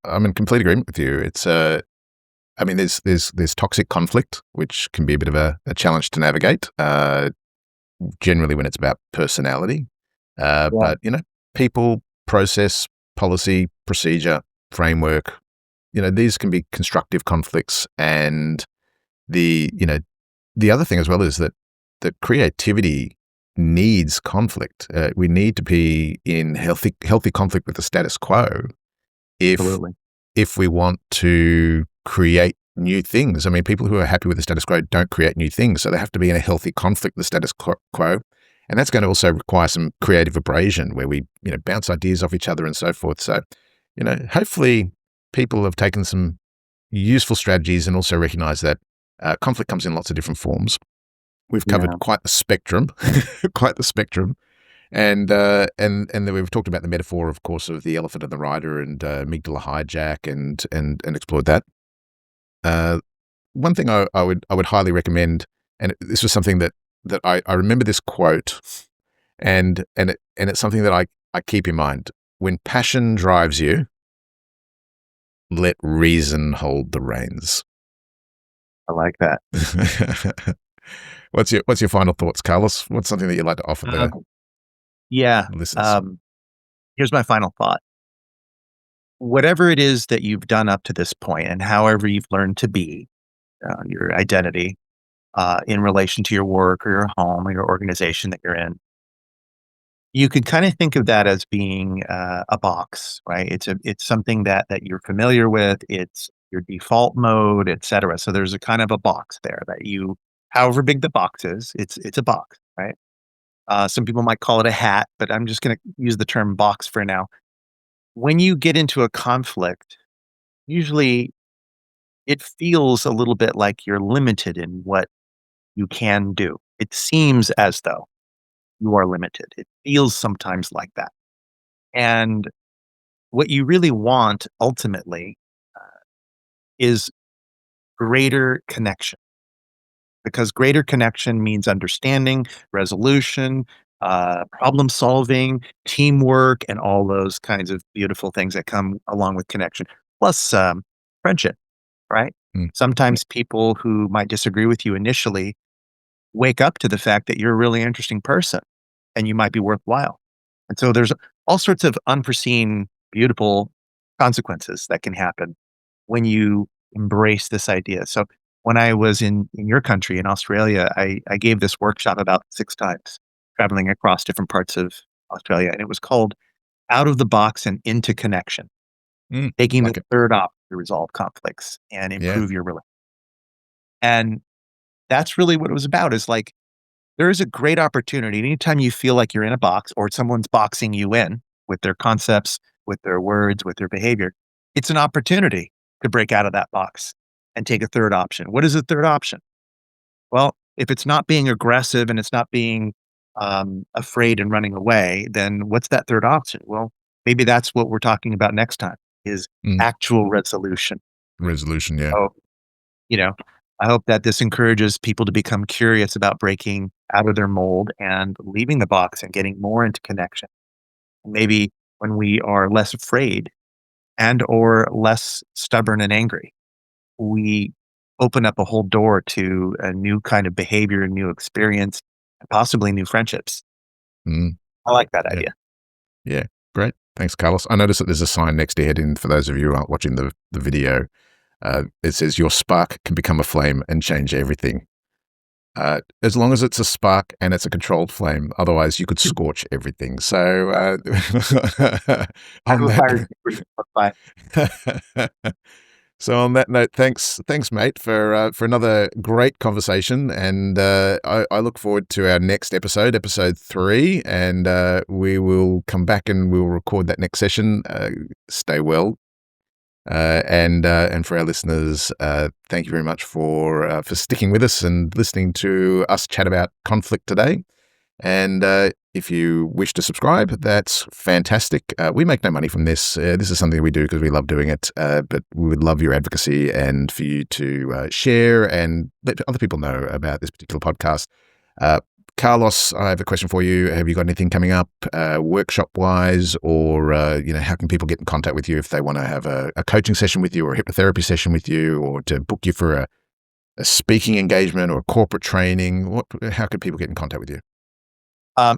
I'm in complete agreement with you. It's I mean, there's toxic conflict, which can be a bit of a challenge to navigate. Generally, when it's about personality, Yeah. but people, process, policy, procedure, framework. These can be constructive conflicts, and the other thing as well is that creativity needs conflict. We need to be in healthy conflict with the status quo if Absolutely. if we want to create new things. I mean, people who are happy with the status quo don't create new things, so they have to be in a healthy conflict with the status quo, and that's going to also require some creative abrasion where we bounce ideas off each other and so forth. So, hopefully, people have taken some useful strategies and also recognize that conflict comes in lots of different forms. We've covered Yeah. quite the spectrum, quite the spectrum. And then we've talked about the metaphor, of course, of the elephant and the rider, and amygdala hijack, and explored that. One thing I would highly recommend, and this was something that I remember this quote, and it's something that I keep in mind. When passion drives you, let reason hold the reins. I like that. What's your final thoughts, Carlos? What's something that you'd like to offer the Yeah. listeners? Here's my final thought. Whatever it is that you've done up to this point, and however you've learned to be, your identity, in relation to your work or your home or your organization that you're in, you could kind of think of that as being a box, right? It's something that you're familiar with. It's your default mode, et cetera. So there's a kind of a box there that you, however big the box is, it's a box, right? Some people might call it a hat, but I'm just going to use the term box for now. When you get into a conflict, usually it feels a little bit like you're limited in what you can do. It seems as though you are limited. It feels sometimes like that. And what you really want ultimately is greater connection, because greater connection means understanding, resolution, problem solving, teamwork, and all those kinds of beautiful things that come along with connection, plus friendship, right? Mm. Sometimes people who might disagree with you initially wake up to the fact that you're a really interesting person and you might be worthwhile. And so there's all sorts of unforeseen, beautiful consequences that can happen when you embrace this idea. So when I was in your country, in Australia, I gave this workshop about 6 times, traveling across different parts of Australia. And it was called Out of the Box and Into Connection, taking Like the it. third option to resolve conflicts and Yeah. improve your relationship. And that's really what it was about, is like, there is a great opportunity anytime you feel like you're in a box or someone's boxing you in with their concepts, with their words, with their behavior. It's an opportunity to break out of that box and take a third option. What is the third option? Well, if it's not being aggressive and it's not being afraid and running away, then what's that third option? Well, maybe that's what we're talking about next time, is Mm. actual resolution. Resolution, yeah. So, you know, I hope that this encourages people to become curious about breaking out of their mold and leaving the box and getting more into connection. Maybe when we are less afraid and or less stubborn and angry, we open up a whole door to a new kind of behavior, a new experience, and possibly new friendships. Mm. I like that Yeah. idea. Yeah. Great. Thanks, Carlos. I noticed that there's a sign next to your head, and for those of you who aren't watching the video, it says your spark can become a flame and change everything. As long as it's a spark and it's a controlled flame, otherwise you could scorch everything. So, on that, Bye. so on that note, thanks, mate, for another great conversation, and I look forward to our next episode, episode 3, and we will come back and we'll record that next session. Stay well. And for our listeners, thank you very much for sticking with us and listening to us chat about conflict today. And if you wish to subscribe, that's fantastic. We make no money from this. This is something we do because we love doing it. But we would love your advocacy and for you to share and let other people know about this particular podcast. Carlos, I have a question for you. Have you got anything coming up, workshop-wise, or how can people get in contact with you if they want to have a coaching session with you, or a hypnotherapy session with you, or to book you for a speaking engagement or a corporate training? How could people get in contact with you?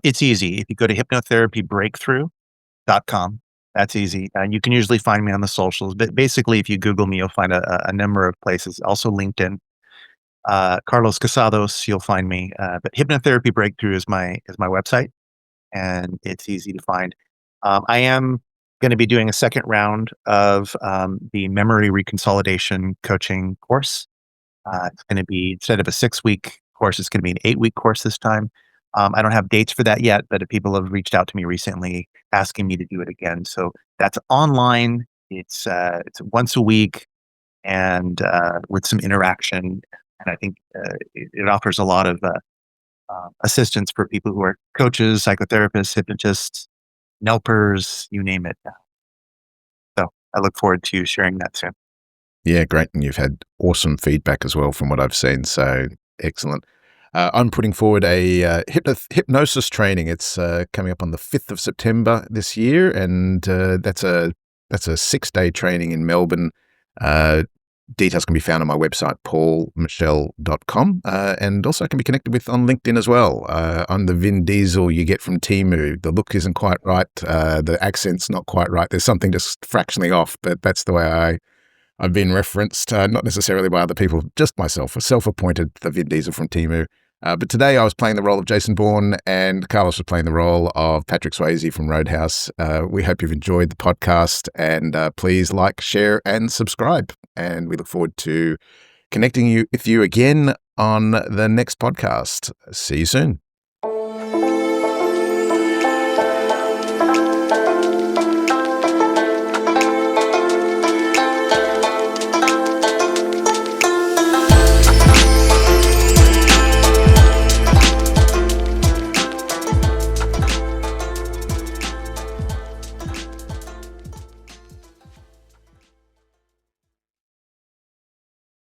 It's easy. If you go to hypnotherapiebreakthrough.com, that's easy. And you can usually find me on the socials. But basically, if you Google me, you'll find a number of places. Also LinkedIn. Carlos Casados, you'll find me. But Hypnotherapy Breakthrough is my website, and it's easy to find. I am going to be doing a second round of the memory reconsolidation coaching course. It's going to be, instead of a 6-week course, it's going to be an 8-week course this time. I don't have dates for that yet, but people have reached out to me recently asking me to do it again. So that's online. It's once a week, and with some interaction. And I think it offers a lot of assistance for people who are coaches, psychotherapists, hypnotists, NELPers, you name it. So I look forward to sharing that soon. Yeah, great. And you've had awesome feedback as well from what I've seen. So excellent. I'm putting forward a hypnosis training. It's coming up on the 5th of September this year, and that's a 6-day training in Melbourne. Details can be found on my website, paulmischel.com, and also can be connected with on LinkedIn as well. I'm the Vin Diesel you get from Temu. The look isn't quite right. The accent's not quite right. There's something just fractionally off, but that's the way I've been referenced, not necessarily by other people, just myself, a self-appointed the Vin Diesel from Temu. But today I was playing the role of Jason Bourne and Carlos was playing the role of Patrick Swayze from Roadhouse. We hope you've enjoyed the podcast, and please like, share, and subscribe. And we look forward to connecting with you again on the next podcast. See you soon.